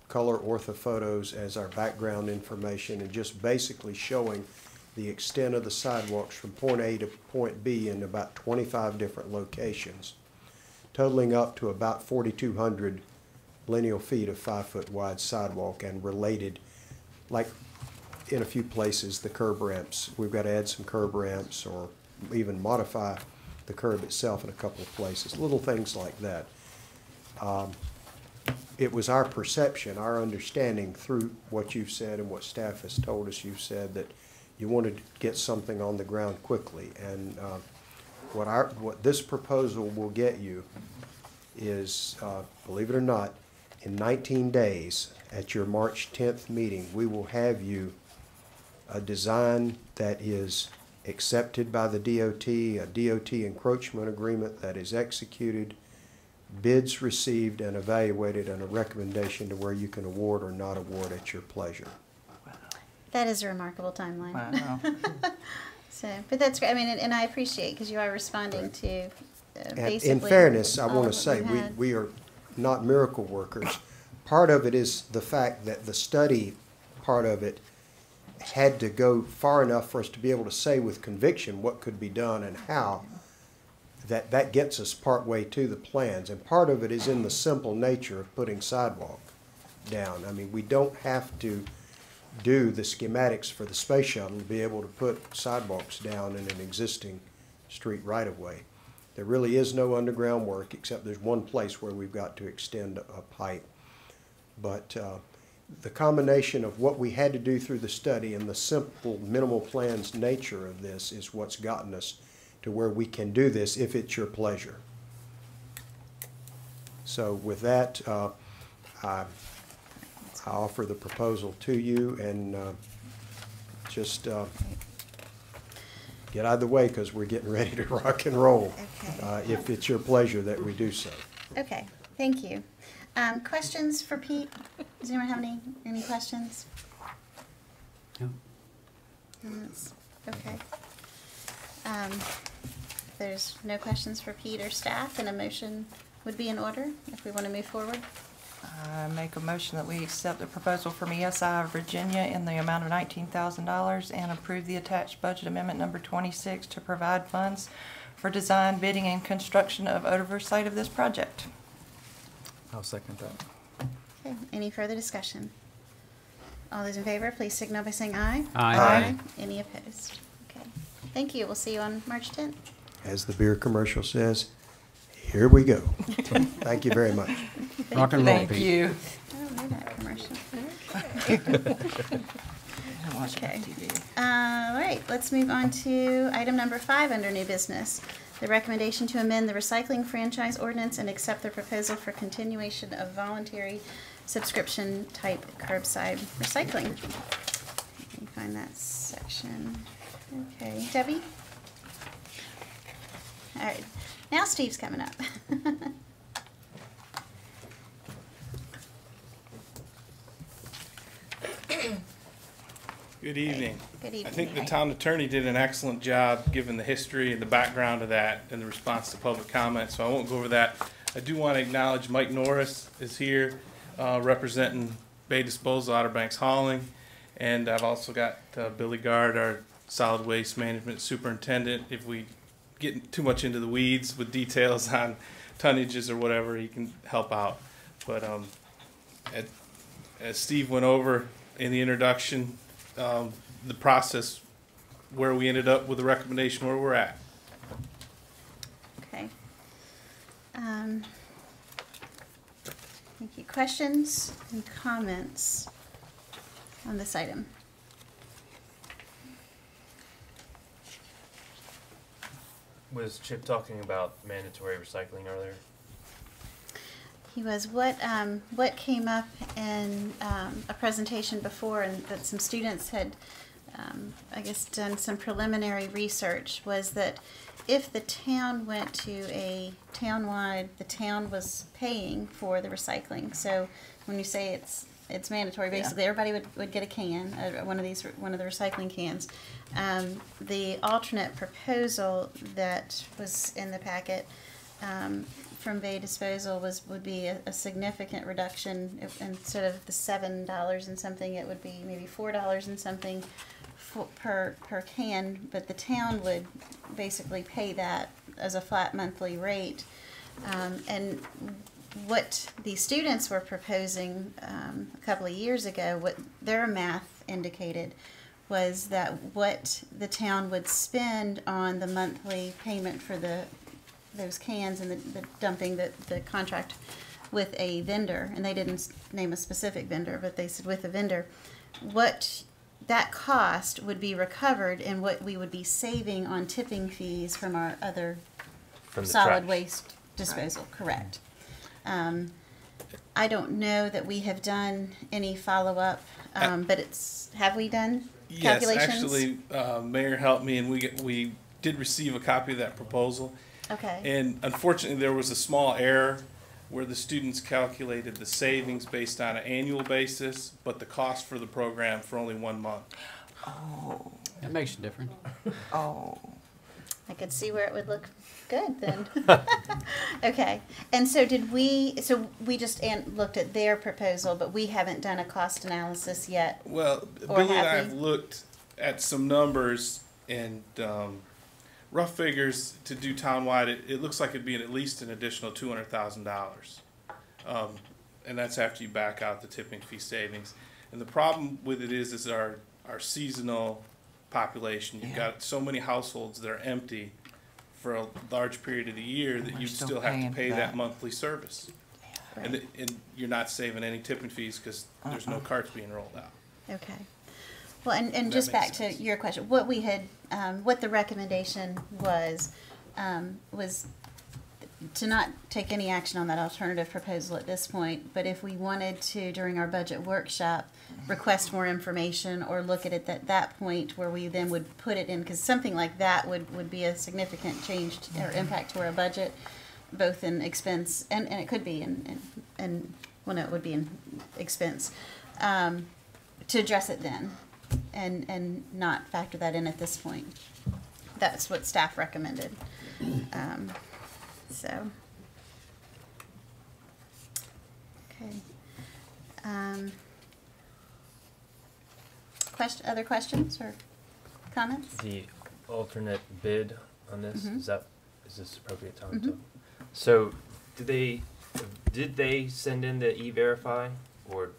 color orthophotos as our background information and just basically showing the extent of the sidewalks from point A to point B in about 25 different locations, totaling up to about 4,200 lineal feet of 5-foot wide sidewalk and related, like in a few places, the curb ramps. We've got to add some curb ramps or even modify the curb itself in a couple of places, little things like that. it was our perception, our understanding through what you've said and what staff has told us, you've said that you wanted to get something on the ground quickly. And what this proposal will get you is, believe it or not, in 19 days at your March 10th meeting, we will have you a design that is accepted by the DOT, a DOT encroachment agreement that is executed, bids received and evaluated, and a recommendation to where you can award or not award at your pleasure. That is a remarkable timeline. Wow. So, but that's great. I mean, and I appreciate, because you are responding to basically. In fairness, I all want of to what say, you had. we are not miracle workers. Part of it is the fact that the study part of it had to go far enough for us to be able to say with conviction what could be done and how. That gets us partway to the plans, and part of it is in the simple nature of putting sidewalk down. I mean, we don't have to do the schematics for the space shuttle to be able to put sidewalks down in an existing street right-of-way. There really is no underground work, except there's one place where we've got to extend a pipe. But the combination of what we had to do through the study and the simple minimal plans nature of this is what's gotten us to where we can do this if it's your pleasure. So with that, I offer the proposal to you, and just get out of the way because we're getting ready to rock and roll. Okay. If it's your pleasure that we do so. Okay, thank you. Questions for Pete? Does anyone have any questions? No. Okay. If there's no questions for Pete or staff, then a motion would be in order if we want to move forward. I make a motion that we accept the proposal from ESI of Virginia in the amount of $19,000 and approve the attached budget amendment number 26 to provide funds for design, bidding, and construction of oversight of this project. I'll second that. Okay, any further discussion? All those in favor, please signal by saying aye. Aye. Aye. Any opposed? Okay. Thank you. We'll see you on March 10th. As the beer commercial says, here we go. Thank you very much. Rock and roll, Thank Pete. you. I don't know that commercial. I watch Okay. TV. All right, let's move on to item number 5 under new business. The recommendation to amend the recycling franchise ordinance and accept the proposal for continuation of voluntary subscription type curbside recycling. Let me find that section. Okay, Debbie? All right, now Steve's coming up. Good evening. Good evening. I think the town attorney did an excellent job given the history and the background of that and the response to public comment, so I won't go over that. I do want to acknowledge Mike Norris is here representing Bay Disposal, Outer Banks Hauling, and I've also got Billy Gard, our solid waste management superintendent. If we get too much into the weeds with details on tonnages or whatever, he can help out. But as Steve went over in the introduction, the process where we ended up with the recommendation where we're at. Okay. Thank you. Questions and comments on this item? Was Chip talking about mandatory recycling earlier? He was. What came up in a presentation before, and that some students had, I guess, done some preliminary research, was that if the town went to a townwide, the town was paying for the recycling. So when you say it's mandatory, basically everybody would get a can, one of the recycling cans. The alternate proposal that was in the packet from Bay Disposal would be a significant reduction. Instead of the $7 and something, it would be maybe $4 and something per can, but the town would basically pay that as a flat monthly rate. And what the students were proposing a couple of years ago, what their math indicated was that what the town would spend on the monthly payment for those cans and the dumping, the contract with a vendor, and they didn't name a specific vendor, but they said with a vendor, what that cost would be recovered and what we would be saving on tipping fees from our other From the solid trash. waste disposal, correct. I don't know that we have done any follow-up, but have we done calculations? Yes, actually, Mayor helped me, and we did receive a copy of that proposal. Okay. And unfortunately, there was a small error where the students calculated the savings based on an annual basis, but the cost for the program for only 1 month. Oh. That makes a difference. Oh. I could see where it would look good then. Okay. And so we just looked at their proposal, but we haven't done a cost analysis yet. Well, Or Billy and I have have we? looked at some numbers and rough figures to do townwide. It looks like it'd be at least an additional $200,000. And that's after you back out the tipping fee savings. And the problem with it is our seasonal population. You've got so many households that are empty for a large period of the year that We're you still still have to paying pay for that that. monthly service. Right. And you're not saving any tipping fees because there's no carts being rolled out. Okay. Well, and That just back makes to your question, what we had, what the recommendation was to not take any action on that alternative proposal at this point, but if we wanted to, during our budget workshop, request more information or look at it at that point where we then would put it in, because something like that would be a significant change or impact to our budget, both in expense, and it could be well, no, it would be in expense, to address it then and not factor that in at this point. That's what staff recommended. So, okay. Other questions or comments? The alternate bid on this, Mhm. is this appropriate time Mhm. to? So, did they send in the E-Verify, or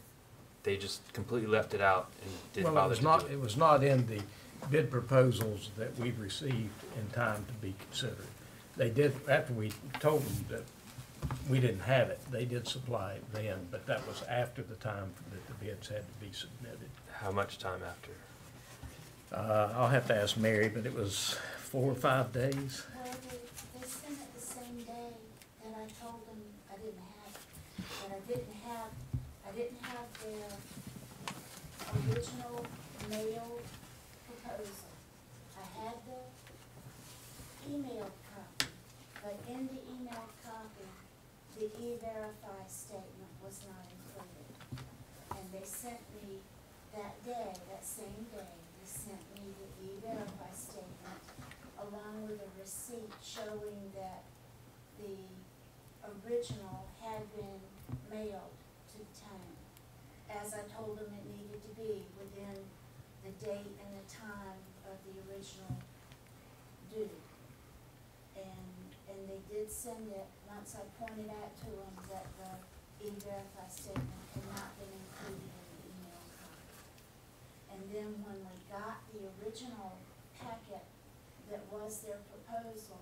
they just completely left it out and didn't Well, bother to do it was not in the bid proposals that we received in time to be considered. They did, after we told them that we didn't have it, they did supply it then, but that was after the time that the bids had to be submitted. How much time after? I'll have to ask Mary, but it was 4 or 5 days. Well, they sent it the same day that I told them I didn't have it. But I didn't have their original mailed proposal. I had the email copy, but in the email copy, the E-Verify statement was not included. And they sent me that day, that same day, they sent me the E-Verify statement along with a receipt showing that the original had been mailed to the town. As I told them it needed to be within the date and the time of the original due. And they did send it, once I pointed out to them that the E-Verify statement had not been included in the email copy. And then when we got the original packet that was their proposal,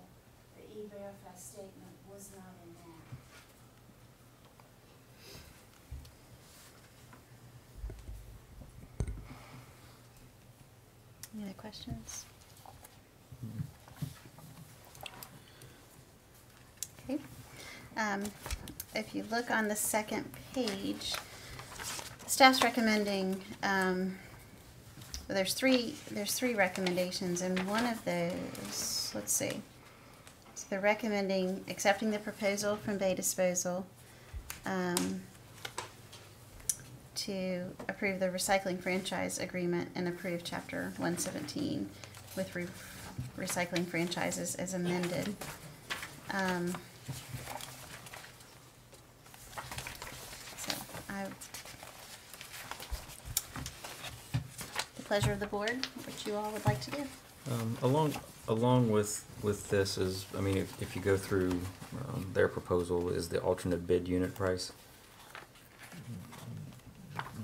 the E-Verify statement was not in that. Any other questions? Okay. If you look on the second page, staff's recommending, well, there's three recommendations, and one of those, let's see. So they're recommending accepting the proposal from Bay Disposal, to approve the recycling franchise agreement and approve Chapter 117 with recycling franchises as amended. So the pleasure of the board, what you all would like to do. Along with this is, I mean, if you go through their proposal is the alternate bid unit price.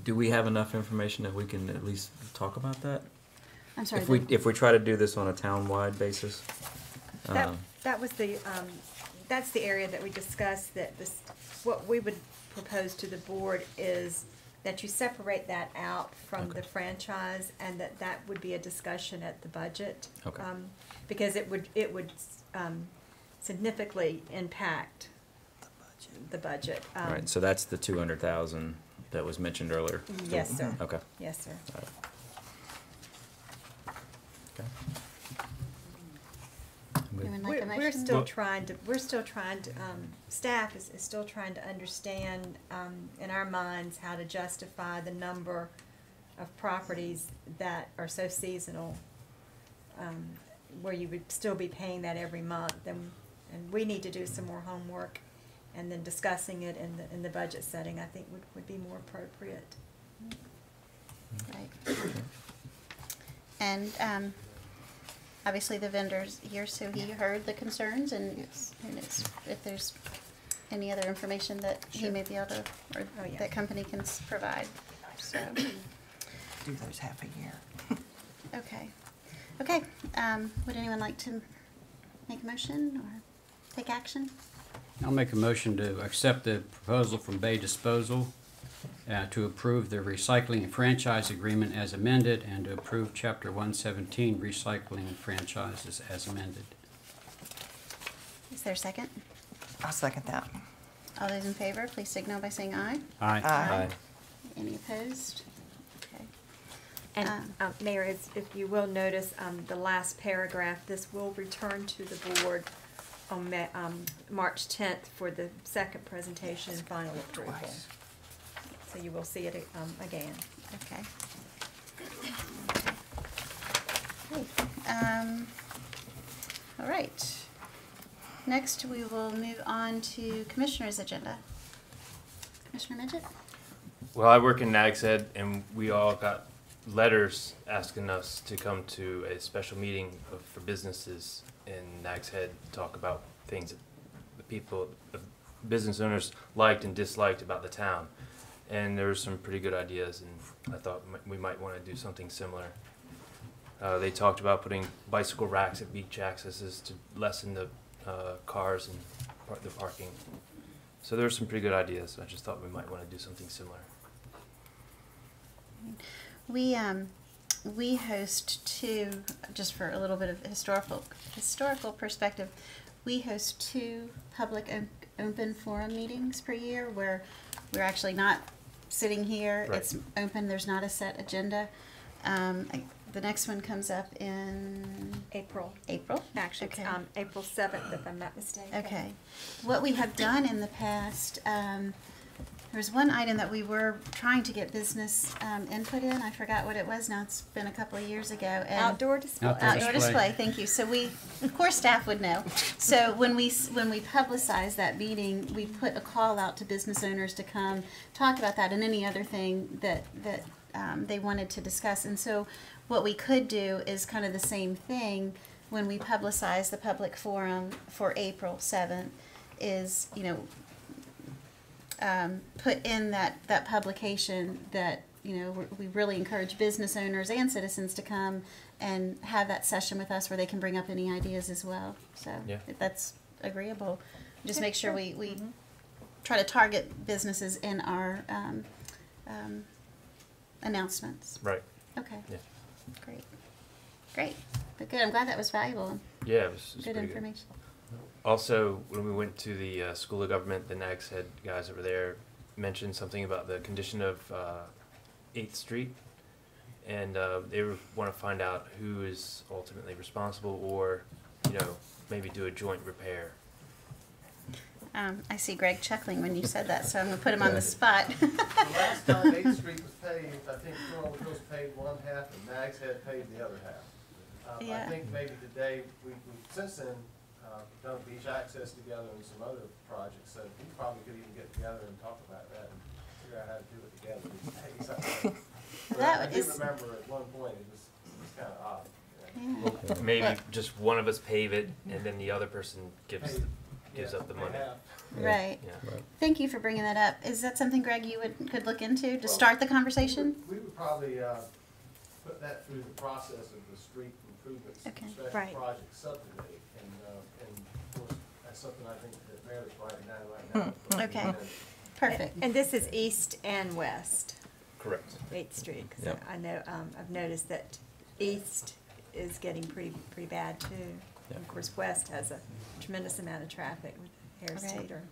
Do we have enough information that we can at least talk about that? I'm sorry. If we try to do this on a town-wide basis? That was the, that's the area that we discussed, that the what we would propose to the board is that you separate that out from the franchise, and that would be a discussion at the budget. Okay. Because it would significantly impact the budget. Right, so that's the 200,000 that was mentioned earlier? Yes, sir. Okay. Yes, sir. Got it. Okay. You would like a We're motion? still trying to, staff is still trying to understand, in our minds, how to justify the number of properties that are so seasonal, where you would still be paying that every month, and we need to do some more homework, and then discussing it in the budget setting, I think would be more appropriate. Right. And, obviously the vendor's here, so he heard the concerns, and who knows if there's any other information that he may be able to, or that company can provide, so. Do those half a year. Okay. Okay, would anyone like to make a motion or take action? I'll make a motion to accept the proposal from Bay Disposal to approve the recycling franchise agreement as amended, and to approve Chapter 117 recycling franchises as amended. Is there a second? I'll second that. All those in favor, please signal by saying aye. Aye. Aye. Any opposed? Okay. And, Mayor, if you will notice, the last paragraph, this will return to the board on March 10th for the second presentation and final approval. So you will see it again. Okay. All right. Next, we will move on to Commissioner's agenda. Commissioner Midget? Well, I work in Nags Head, and we all got letters asking us to come to a special meeting for businesses in Nags Head to talk about things that the business owners liked and disliked about the town. And there were some pretty good ideas, and I thought we might want to do something similar. They talked about putting bicycle racks at beach accesses to lessen the cars and the parking. So there were some pretty good ideas. I just thought we might want to do something similar. We host two, just for a little bit of historical perspective, we host two public open forum meetings per year where we're actually not sitting here. Right. It's open. There's not a set agenda. The next one comes up in April. April? Actually, Okay. it's April 7th, if I'm not mistaken. Okay. What we have done in the past, there's one item that we were trying to get business input in. I forgot what it was now. It's been a couple of years ago. And Outdoor display. Outdoor display, thank you. So we, of course, staff would know. So when we publicize that meeting, we put a call out to business owners to come talk about that and any other thing that they wanted to discuss. And so what we could do is kind of the same thing when we publicize the public forum for April 7th is, put in that publication that, we really encourage business owners and citizens to come and have that session with us where they can bring up any ideas as well. So if that's agreeable, just make sure we try to target businesses in our announcements. Right. Okay. Yeah. Great. But good. I'm glad that was valuable. Yeah, it was Good pretty information. Also, when we went to the School of Government, the Nags Head guys over there mentioned something about the condition of 8th Street, and they want to find out who is ultimately responsible, or maybe do a joint repair. I see Greg chuckling when you said that, so I'm going to put him on the spot. The last time 8th Street was paved, I think Colonel Hills paid one half and Nags Head paid the other half. Yeah. I think maybe today, we've since then done beach access together and some other projects, so we probably could even get together and talk about that and figure out how to do it together these days. But I do remember at one point it was kind of odd. Well, maybe just one of us pave it, and then the other person gives up the money. Right. Yeah. Thank you for bringing that up. Is that something, Greg, you could look into to start the conversation? We would probably put that through the process of the street improvements, Okay. special Right. project subcommittee, and of course, That's something I think that Meredith's writing down right now. Okay, perfect. And this is east and west, Correct. 8th Street. 'Cause Yep. I know, I've noticed that east is getting pretty bad too. Yep. Of course, west has a tremendous amount of traffic with Harris Okay. Teeter.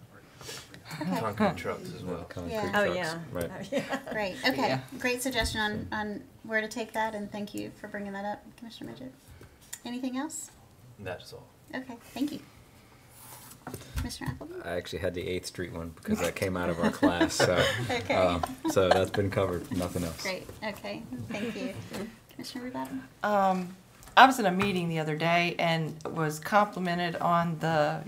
Concrete trucks as well. Concrete Yeah. Oh, trucks, yeah. right. Oh, yeah. Great, okay. Yeah. Great suggestion on where to take that, and thank you for bringing that up, Commissioner Midget. Anything else? That's all. Okay, thank you. Commissioner Appleby? I actually had the 8th Street one because that came out of our class, so. Okay. So that's been covered, nothing else. Great, okay, thank you. Commissioner Rubada? I was in a meeting the other day and was complimented on the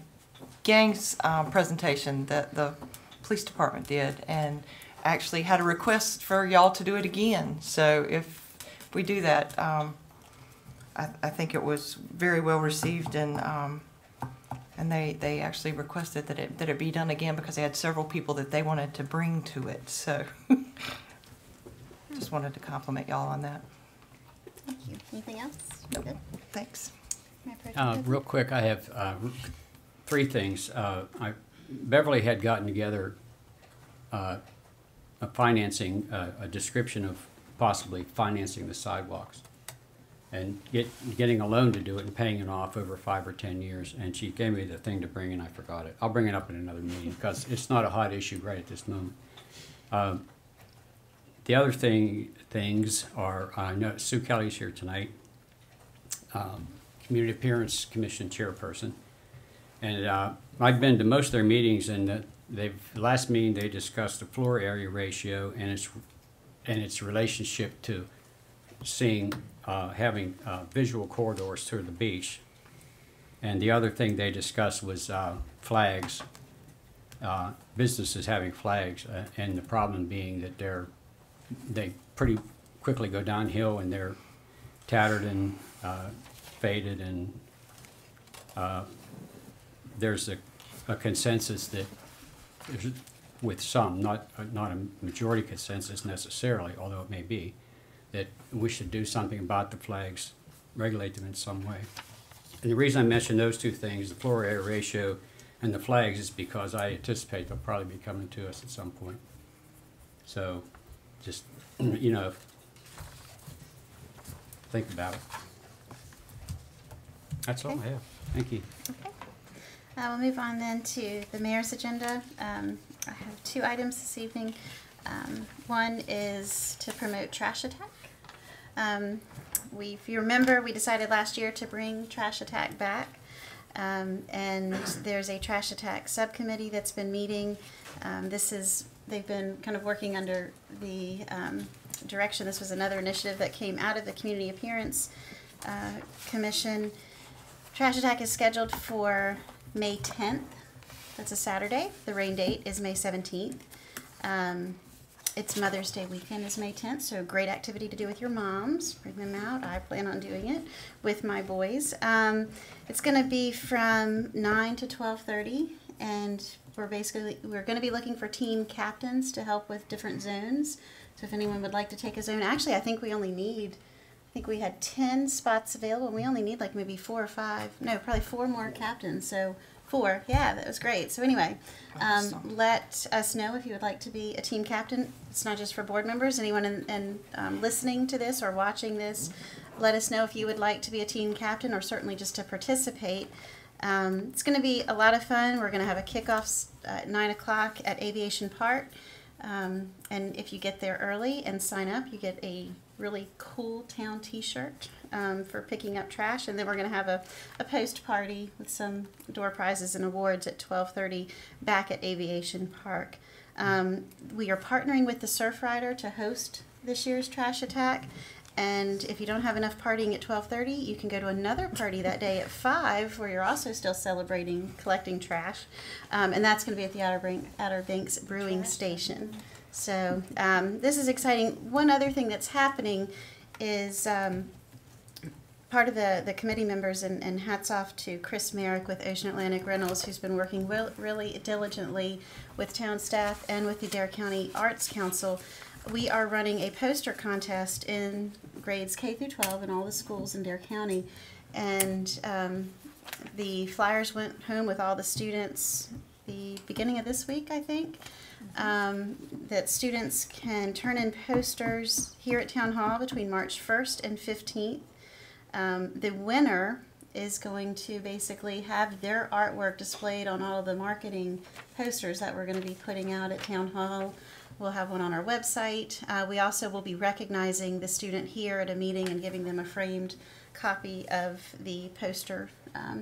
gangs presentation that the police department did, and actually had a request for y'all to do it again. So if we do that, I think it was very well received, and they actually requested that it be done again because they had several people that they wanted to bring to it. So just wanted to compliment y'all on that. Thank you. Anything else? Nope. Good. Thanks. Mayor Pro Tem Goodwin? Real quick, I have 3 things. Beverly had gotten together a description of possibly financing the sidewalks and getting a loan to do it and paying it off over 5 or 10 years. And she gave me the thing to bring, and I forgot it. I'll bring it up in another meeting because it's not a hot issue right at this moment. The other things are, I know Sue Kelly's here tonight, Community Appearance Commission chairperson. And I've been to most of their meetings, and last meeting they discussed the floor area ratio and its relationship to having visual corridors to the beach. And the other thing they discussed was flags, businesses having flags, and the problem being that they pretty quickly go downhill and they're tattered and faded, and there's a consensus that with some, not a majority consensus necessarily, although it may be, that we should do something about the flags, regulate them in some way. And the reason I mention those 2 things, the floor area ratio and the flags, is because I anticipate they'll probably be coming to us at some point. So just, think about it. That's all I have. Thank you. Okay. We'll move on then to the mayor's agenda. I have 2 items this evening. One is to promote Trash Attack. If you remember, we decided last year to bring Trash Attack back. And there's a Trash Attack subcommittee that's been meeting. They've been kind of working under the direction. This was another initiative that came out of the Community Appearance Commission. Trash Attack is scheduled for May 10th. That's a Saturday. The rain date is May 17th. It's Mother's Day weekend is May 10th, so great activity to do with your moms. Bring them out. I plan on doing it with my boys. It's going to be from 9 to 12:30, and we're going to be looking for team captains to help with different zones. So if anyone would like to take a zone, actually I think we had 10 spots available, and we only need like maybe 4 or 5, no, probably 4 more captains. So 4, yeah, that was great. So anyway, let us know if you would like to be a team captain. It's not just for board members. Anyone listening to this or watching this, let us know if you would like to be a team captain, or certainly just to participate. It's going to be a lot of fun. We're going to have a kickoff at 9 o'clock at Aviation Park. And if you get there early and sign up, you get a really cool town t-shirt for picking up trash. And then we're going to have a post party with some door prizes and awards at 12:30 back at Aviation Park. We are partnering with the Surf Rider to host this year's Trash Attack. And if you don't have enough partying at 12:30, you can go to another party that day at 5, where you're also still celebrating collecting trash. And that's going to be at the Outer Banks Brewing Station. So this is exciting. One other thing that's happening is part of the committee members, and hats off to Chris Merrick with Ocean Atlantic Rentals, who's been working really diligently with town staff and with the Dare County Arts Council. We are running a poster contest in grades K through 12 in all the schools in Dare County, and The flyers went home with all the students the beginning of this week, I think. That students can turn in posters here at Town Hall between March 1st and 15th. The winner is going to basically have their artwork displayed on all of the marketing posters that we're going to be putting out at Town Hall. We'll have one on our website. We also will be recognizing the student here at a meeting and giving them a framed copy of the poster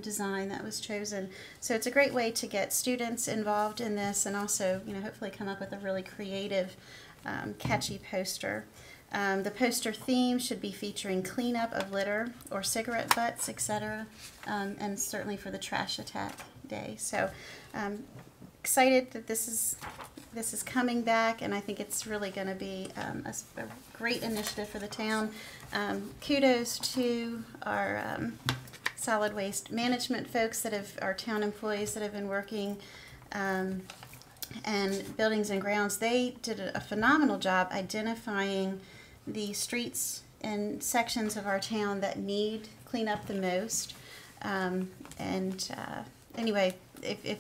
design that was chosen. So it's a great way to get students involved in this and also, hopefully come up with a really creative, catchy poster. The poster theme should be featuring cleanup of litter or cigarette butts, etc., and certainly for the Trash Attack Day. So excited that this is coming back, and I think it's really going to be a great initiative for the town. Kudos to our solid waste management folks our town employees that have been working, and buildings and grounds. They did a phenomenal job identifying the streets and sections of our town that need cleanup the most. Anyway, if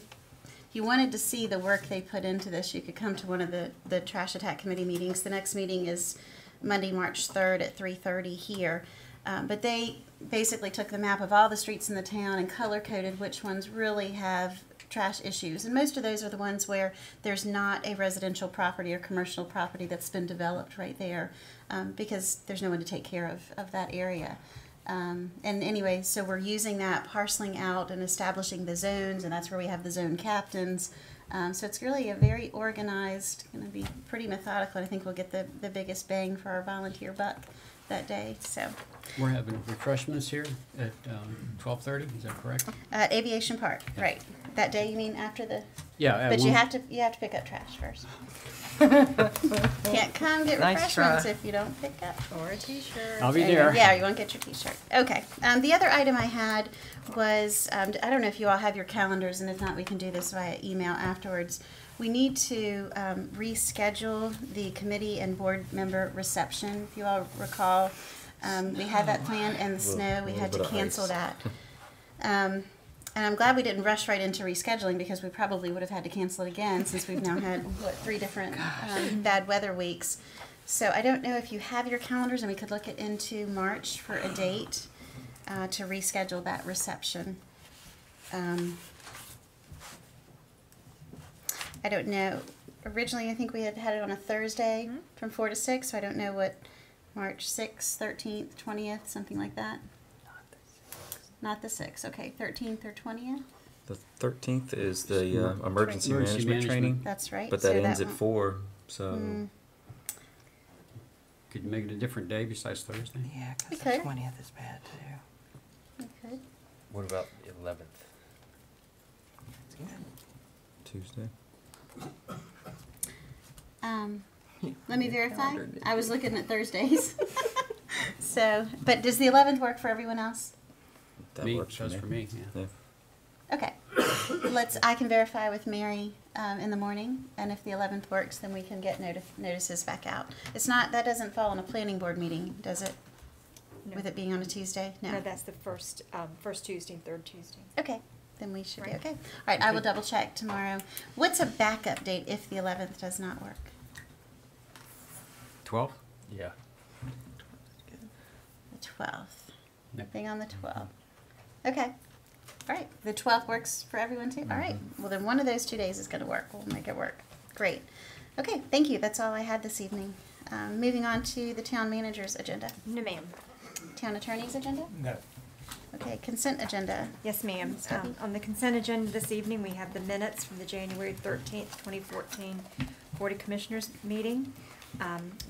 you wanted to see the work they put into this, you could come to one of the Trash Attack Committee meetings. The next meeting is Monday, March 3rd at 3:30 here. But they basically took the map of all the streets in the town and color-coded which ones really have trash issues. And most of those are the ones where there's not a residential property or commercial property that's been developed right there, because there's no one to take care of that area. And anyway, so we're using that, parceling out and establishing the zones, and that's where we have the zone captains. So it's really a very organized, going to be pretty methodical, and I think we'll get the biggest bang for our volunteer buck that day. So We're having refreshments here at 12:30, is that correct? Aviation Park, right. That day, you mean after the? Yeah. But you have to pick up trash first. Can't come get Nice refreshments try. if you don't pick up. Or a t-shirt. I'll be there. Yeah, you won't get your t-shirt. Okay. The other item I had was, I don't know if you all have your calendars, and if not, we can do this via email afterwards. We need to reschedule the committee and board member reception. If you all recall, we had that planned, and the snow, we had to cancel that. And I'm glad we didn't rush right into rescheduling, because we probably would have had to cancel it again, since we've now had, 3 different bad weather weeks. So I don't know if you have your calendars, and we could look into March for a date to reschedule that reception. I don't know. Originally, I think we had it on a Thursday from 4 to 6, so I don't know what, March 6th, 13th, 20th, something like that. Not the 6th, okay, 13th or 20th? The 13th is the emergency Emergency management training. That's right. But so that ends at won't- 4, so Could you make it a different day besides Thursday? Yeah, because We the could. 20th is bad too. Okay. What about the 11th? Tuesday. Let me verify. calendar did I was looking at Thursdays. So, but does the 11th work for everyone else? That Me, works does for me, yeah. Okay. I can verify with Mary in the morning, and if the 11th works, then we can get notices back out. That doesn't fall on a planning board meeting, does it? No. With it being on a Tuesday? No, that's the first Tuesday and third Tuesday. Okay, then we should be Right. okay. All right, I will double check tomorrow. What's a backup date if the 11th does not work? 12th? Yeah. The 12th. Yep. Thing on the 12th. Okay. All right. The 12th works for everyone too? All right. Well, then one of those 2 days is going to work. We'll make it work. Great. Okay. Thank you. That's all I had this evening. Moving on to the town manager's agenda. No, ma'am. Town attorney's agenda? No. Okay. Consent agenda. Yes, ma'am. Ms. Debbie? On the consent agenda this evening, we have the minutes from the January 13th, 2014 Board of Commissioners meeting.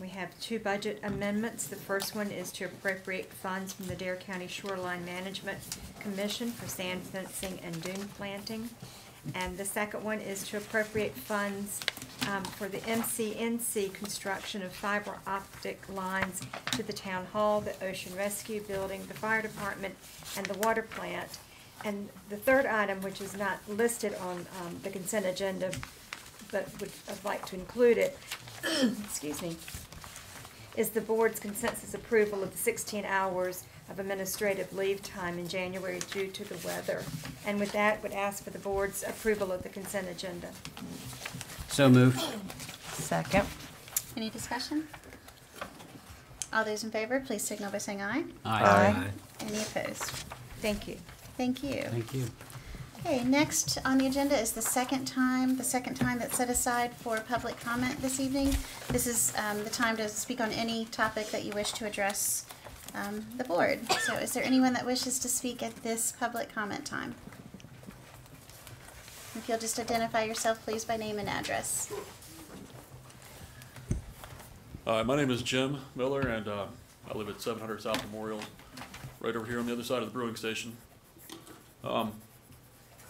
We have 2 budget amendments. The first one is to appropriate funds from the Dare County Shoreline Management Commission for sand fencing and dune planting. And the second one is to appropriate funds for the MCNC construction of fiber optic lines to the town hall, the ocean rescue building, the fire department, and the water plant. And the third item, which is not listed on the consent agenda, but I'd like to include it, excuse me, is the board's consensus approval of the 16 hours of administrative leave time in January due to the weather. And with that, would ask for the board's approval of the consent agenda. So moved. Second. Any discussion? All those in favor, please signal by saying aye. Aye. Any opposed? Thank you. Thank you. Thank you. Okay, next on the agenda is the second time that's set aside for public comment this evening. This is the time to speak on any topic that you wish to address the board. So is there anyone that wishes to speak at this public comment time? If you'll just identify yourself, please, by name and address. My name is Jim Miller, and I live at 700 South Memorial, right over here on the other side of the brewing station.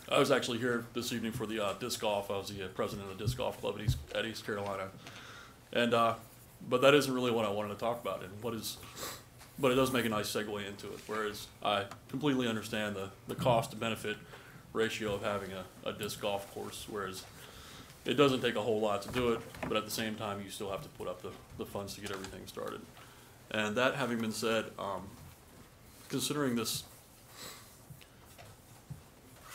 I was actually here this evening for the disc golf. I was the president of the disc golf club at East Carolina, and but that isn't really what I wanted to talk about. And but it does make a nice segue into it. Whereas I completely understand the cost to benefit ratio of having a disc golf course, whereas it doesn't take a whole lot to do it, but at the same time you still have to put up the funds to get everything started. And that having been said, considering the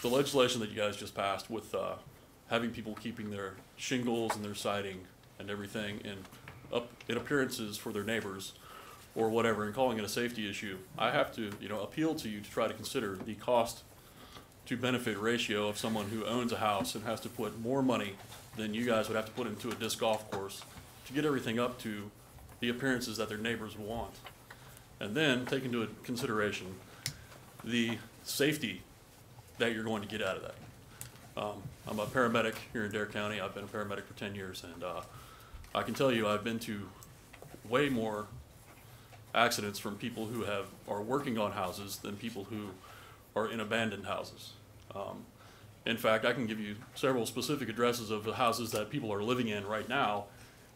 legislation that you guys just passed with having people keeping their shingles and their siding and everything in appearances for their neighbors or whatever, and calling it a safety issue, I have to appeal to you to try to consider the cost to benefit ratio of someone who owns a house and has to put more money than you guys would have to put into a disc golf course to get everything up to the appearances that their neighbors want. And then take into consideration the safety that you're going to get out of that. I'm a paramedic here in Dare County. I've been a paramedic for 10 years, and I can tell you I've been to way more accidents from people who are working on houses than people who are in abandoned houses. In fact, I can give you several specific addresses of the houses that people are living in right now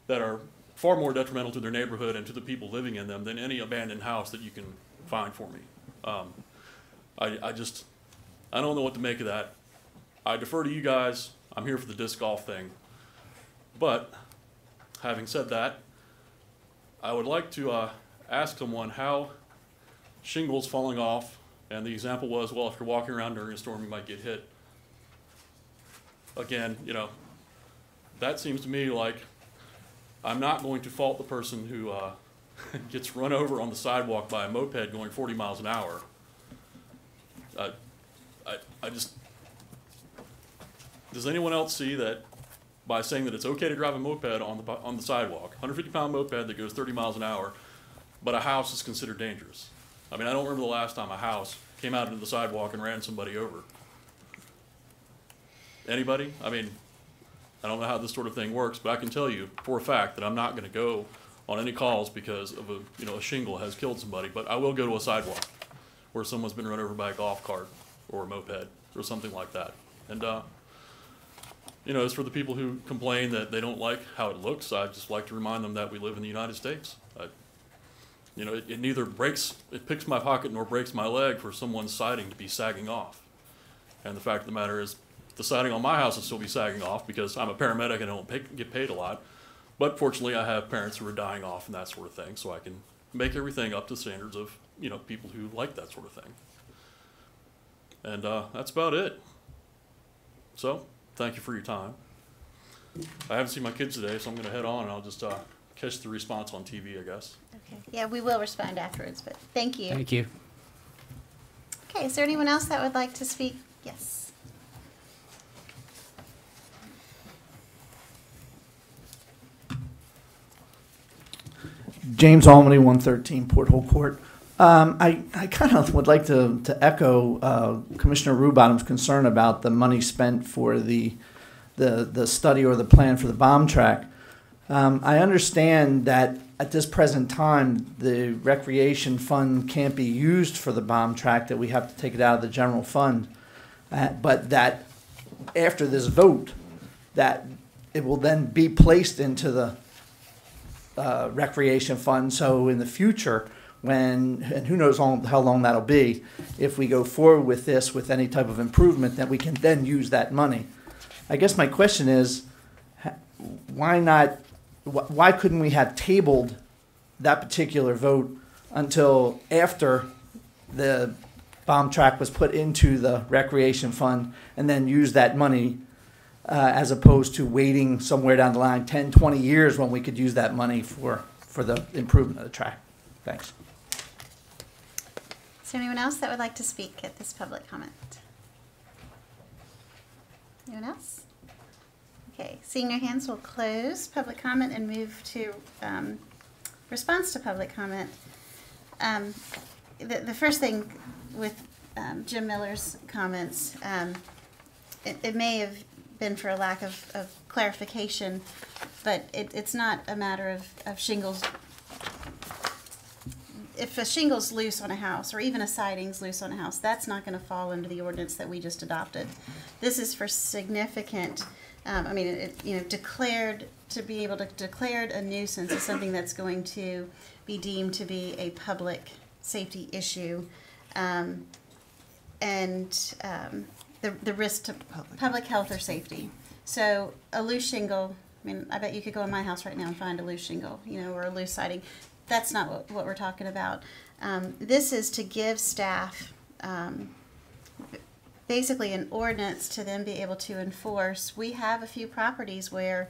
that are far more detrimental to their neighborhood and to the people living in them than any abandoned house that you can find for me. I don't know what to make of that. I defer to you guys. I'm here for the disc golf thing. But having said that, I would like to ask someone how shingles falling off, and the example was, well, if you're walking around during a storm, you might get hit. Again, that seems to me like I'm not going to fault the person who gets run over on the sidewalk by a moped going 40 miles an hour. Does anyone else see that by saying that it's okay to drive a moped on the sidewalk, 150-pound moped that goes 30 miles an hour, but a house is considered dangerous? I mean, I don't remember the last time a house came out into the sidewalk and ran somebody over. Anybody? I mean, I don't know how this sort of thing works, but I can tell you for a fact that I'm not going to go on any calls because of a shingle has killed somebody, but I will go to a sidewalk where someone's been run over by a golf cart or a moped or something like that. And, as for the people who complain that they don't like how it looks, I'd just like to remind them that we live in the United States. It neither picks my pocket nor breaks my leg for someone's siding to be sagging off. And the fact of the matter is, the siding on my house will still be sagging off because I'm a paramedic and I don't get paid a lot. But fortunately, I have parents who are dying off and that sort of thing, so I can make everything up to standards of, people who like that sort of thing. And that's about it. So, thank you for your time. I haven't seen my kids today, so I'm going to head on and I'll just catch the response on TV, I guess. Okay. Yeah, we will respond afterwards, but thank you. Thank you. Okay, is there anyone else that would like to speak? Yes. James Almany, 113 Porthole Court. I kind of would like to echo Commissioner Rubottom's concern about the money spent for the study or the plan for the bomb track. I understand that at this present time, the recreation fund can't be used for the bomb track, that we have to take it out of the general fund. But that after this vote, that it will then be placed into the recreation fund. So in the future, and who knows how long that'll be, if we go forward with this with any type of improvement, that we can then use that money. I guess my question is, why couldn't we have tabled that particular vote until after the bomb track was put into the recreation fund, and then use that money as opposed to waiting somewhere down the line 10, 20 years when we could use that money for the improvement of the track. Thanks. Is there anyone else that would like to speak at this public comment? Anyone else? Okay, seeing no hands, we'll close public comment and move to response to public comment. The first thing with Jim Miller's comments, it may have been for a lack of clarification, but it's not a matter of shingles. If a shingle's loose on a house, or even a siding's loose on a house, that's not going to fall into the ordinance that we just adopted. This is for significant, declared, to be able to declare a nuisance as something that's going to be deemed to be a public safety issue, the risk to public health or safety. So a loose shingle, I bet you could go in my house right now and find a loose shingle, or a loose siding. That's not what we're talking about. This is to give staff basically an ordinance to then be able to enforce. We have a few properties where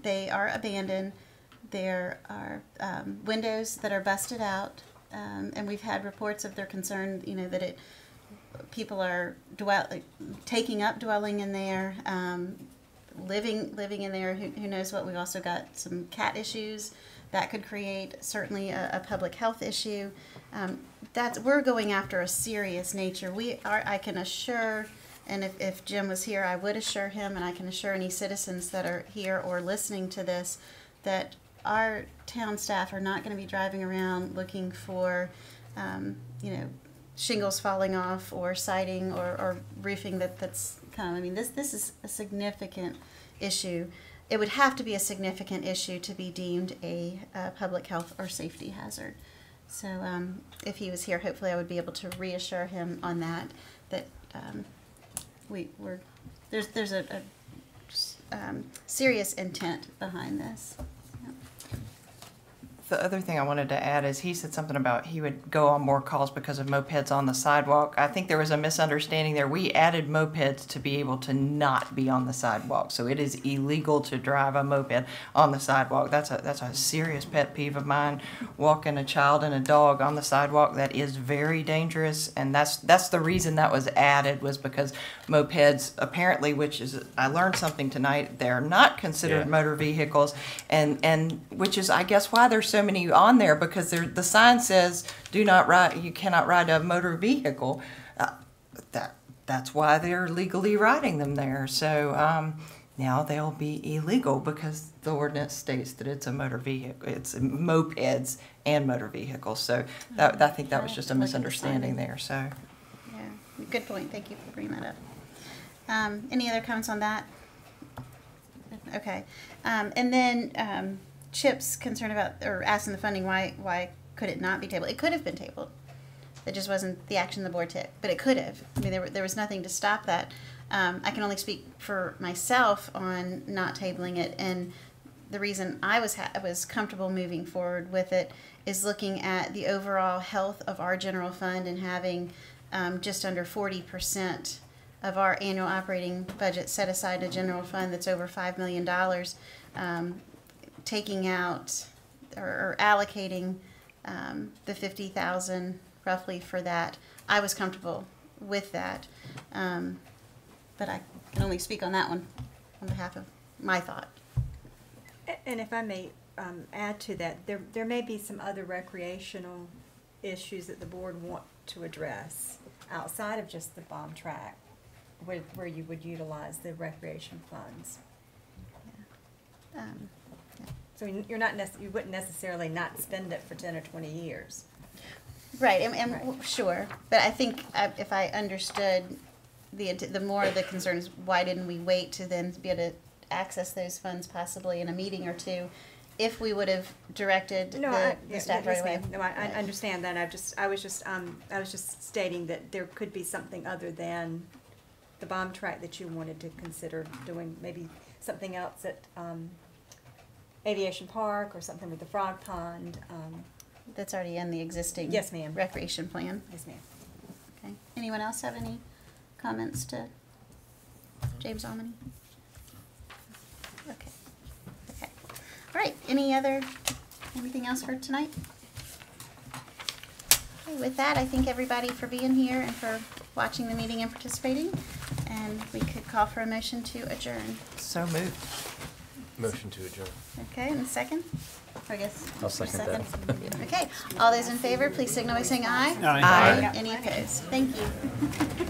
they are abandoned. There are windows that are busted out, and we've had reports of their concern, that people are taking up dwelling in there, living in there. Who knows what? We've also got some cat issues that could create certainly a public health issue. We're going after a serious nature. I can assure, and if Jim was here, I would assure him, and I can assure any citizens that are here or listening to this, that our town staff are not going to be driving around looking for, shingles falling off or siding or roofing that's come. This is a significant issue. It would have to be a significant issue to be deemed a public health or safety hazard. So if he was here, hopefully I would be able to reassure him on that there's a serious intent behind this. The other thing I wanted to add is he said something about he would go on more calls because of mopeds on the sidewalk. I think there was a misunderstanding there. We added mopeds to be able to not be on the sidewalk. So it is illegal to drive a moped on the sidewalk. That's a serious pet peeve of mine. Walking a child and a dog on the sidewalk, that is very dangerous. And that's the reason that was added, was because mopeds apparently, I learned something tonight, they're not considered motor vehicles, and which is, I guess, why there's so many on there, because the sign says you cannot ride a motor vehicle. That's why they're legally riding them there. So now they'll be illegal because the ordinance states that it's a motor vehicle. It's mopeds and motor vehicles. So I think that was just a misunderstanding there. So yeah, good point. Thank you for bringing that up. Any other comments on that? Okay, and then. Chip's concerned about, or asking the funding, why could it not be tabled? It could have been tabled. It just wasn't the action the board took, but it could have. There was nothing to stop that. I can only speak for myself on not tabling it, and the reason I was comfortable moving forward with it is looking at the overall health of our general fund and having just under 40% of our annual operating budget set aside in a general fund that's over $5 million. Taking out or allocating the $50,000 roughly for that, I was comfortable with that, but I can only speak on that one on behalf of my thought. And if I may add to that, there may be some other recreational issues that the board want to address outside of just the bomb track, where you would utilize the recreation funds. Yeah. So you wouldn't necessarily not spend it for 10 or 20 years. Right, and sure. But I think if I understood the more the concern is, why didn't we wait to then be able to access those funds possibly in a meeting or two, if we would have directed the staff right away. No, I understand that. I was just stating that there could be something other than the bomb track that you wanted to consider doing, maybe something else that aviation park or something with the frog pond. That's already in the existing. Yes, ma'am. Recreation plan. Yes, ma'am. Okay. Anyone else have any comments to James Omni? Okay. Okay. All right. Anything else for tonight? Okay, with that, I thank everybody for being here and for watching the meeting and participating. And we could call for a motion to adjourn. So moved. Motion to adjourn. Okay, and second? I guess. I'll second that. Okay, all those in favor, please signal by saying aye. Aye. Any opposed? Thank you.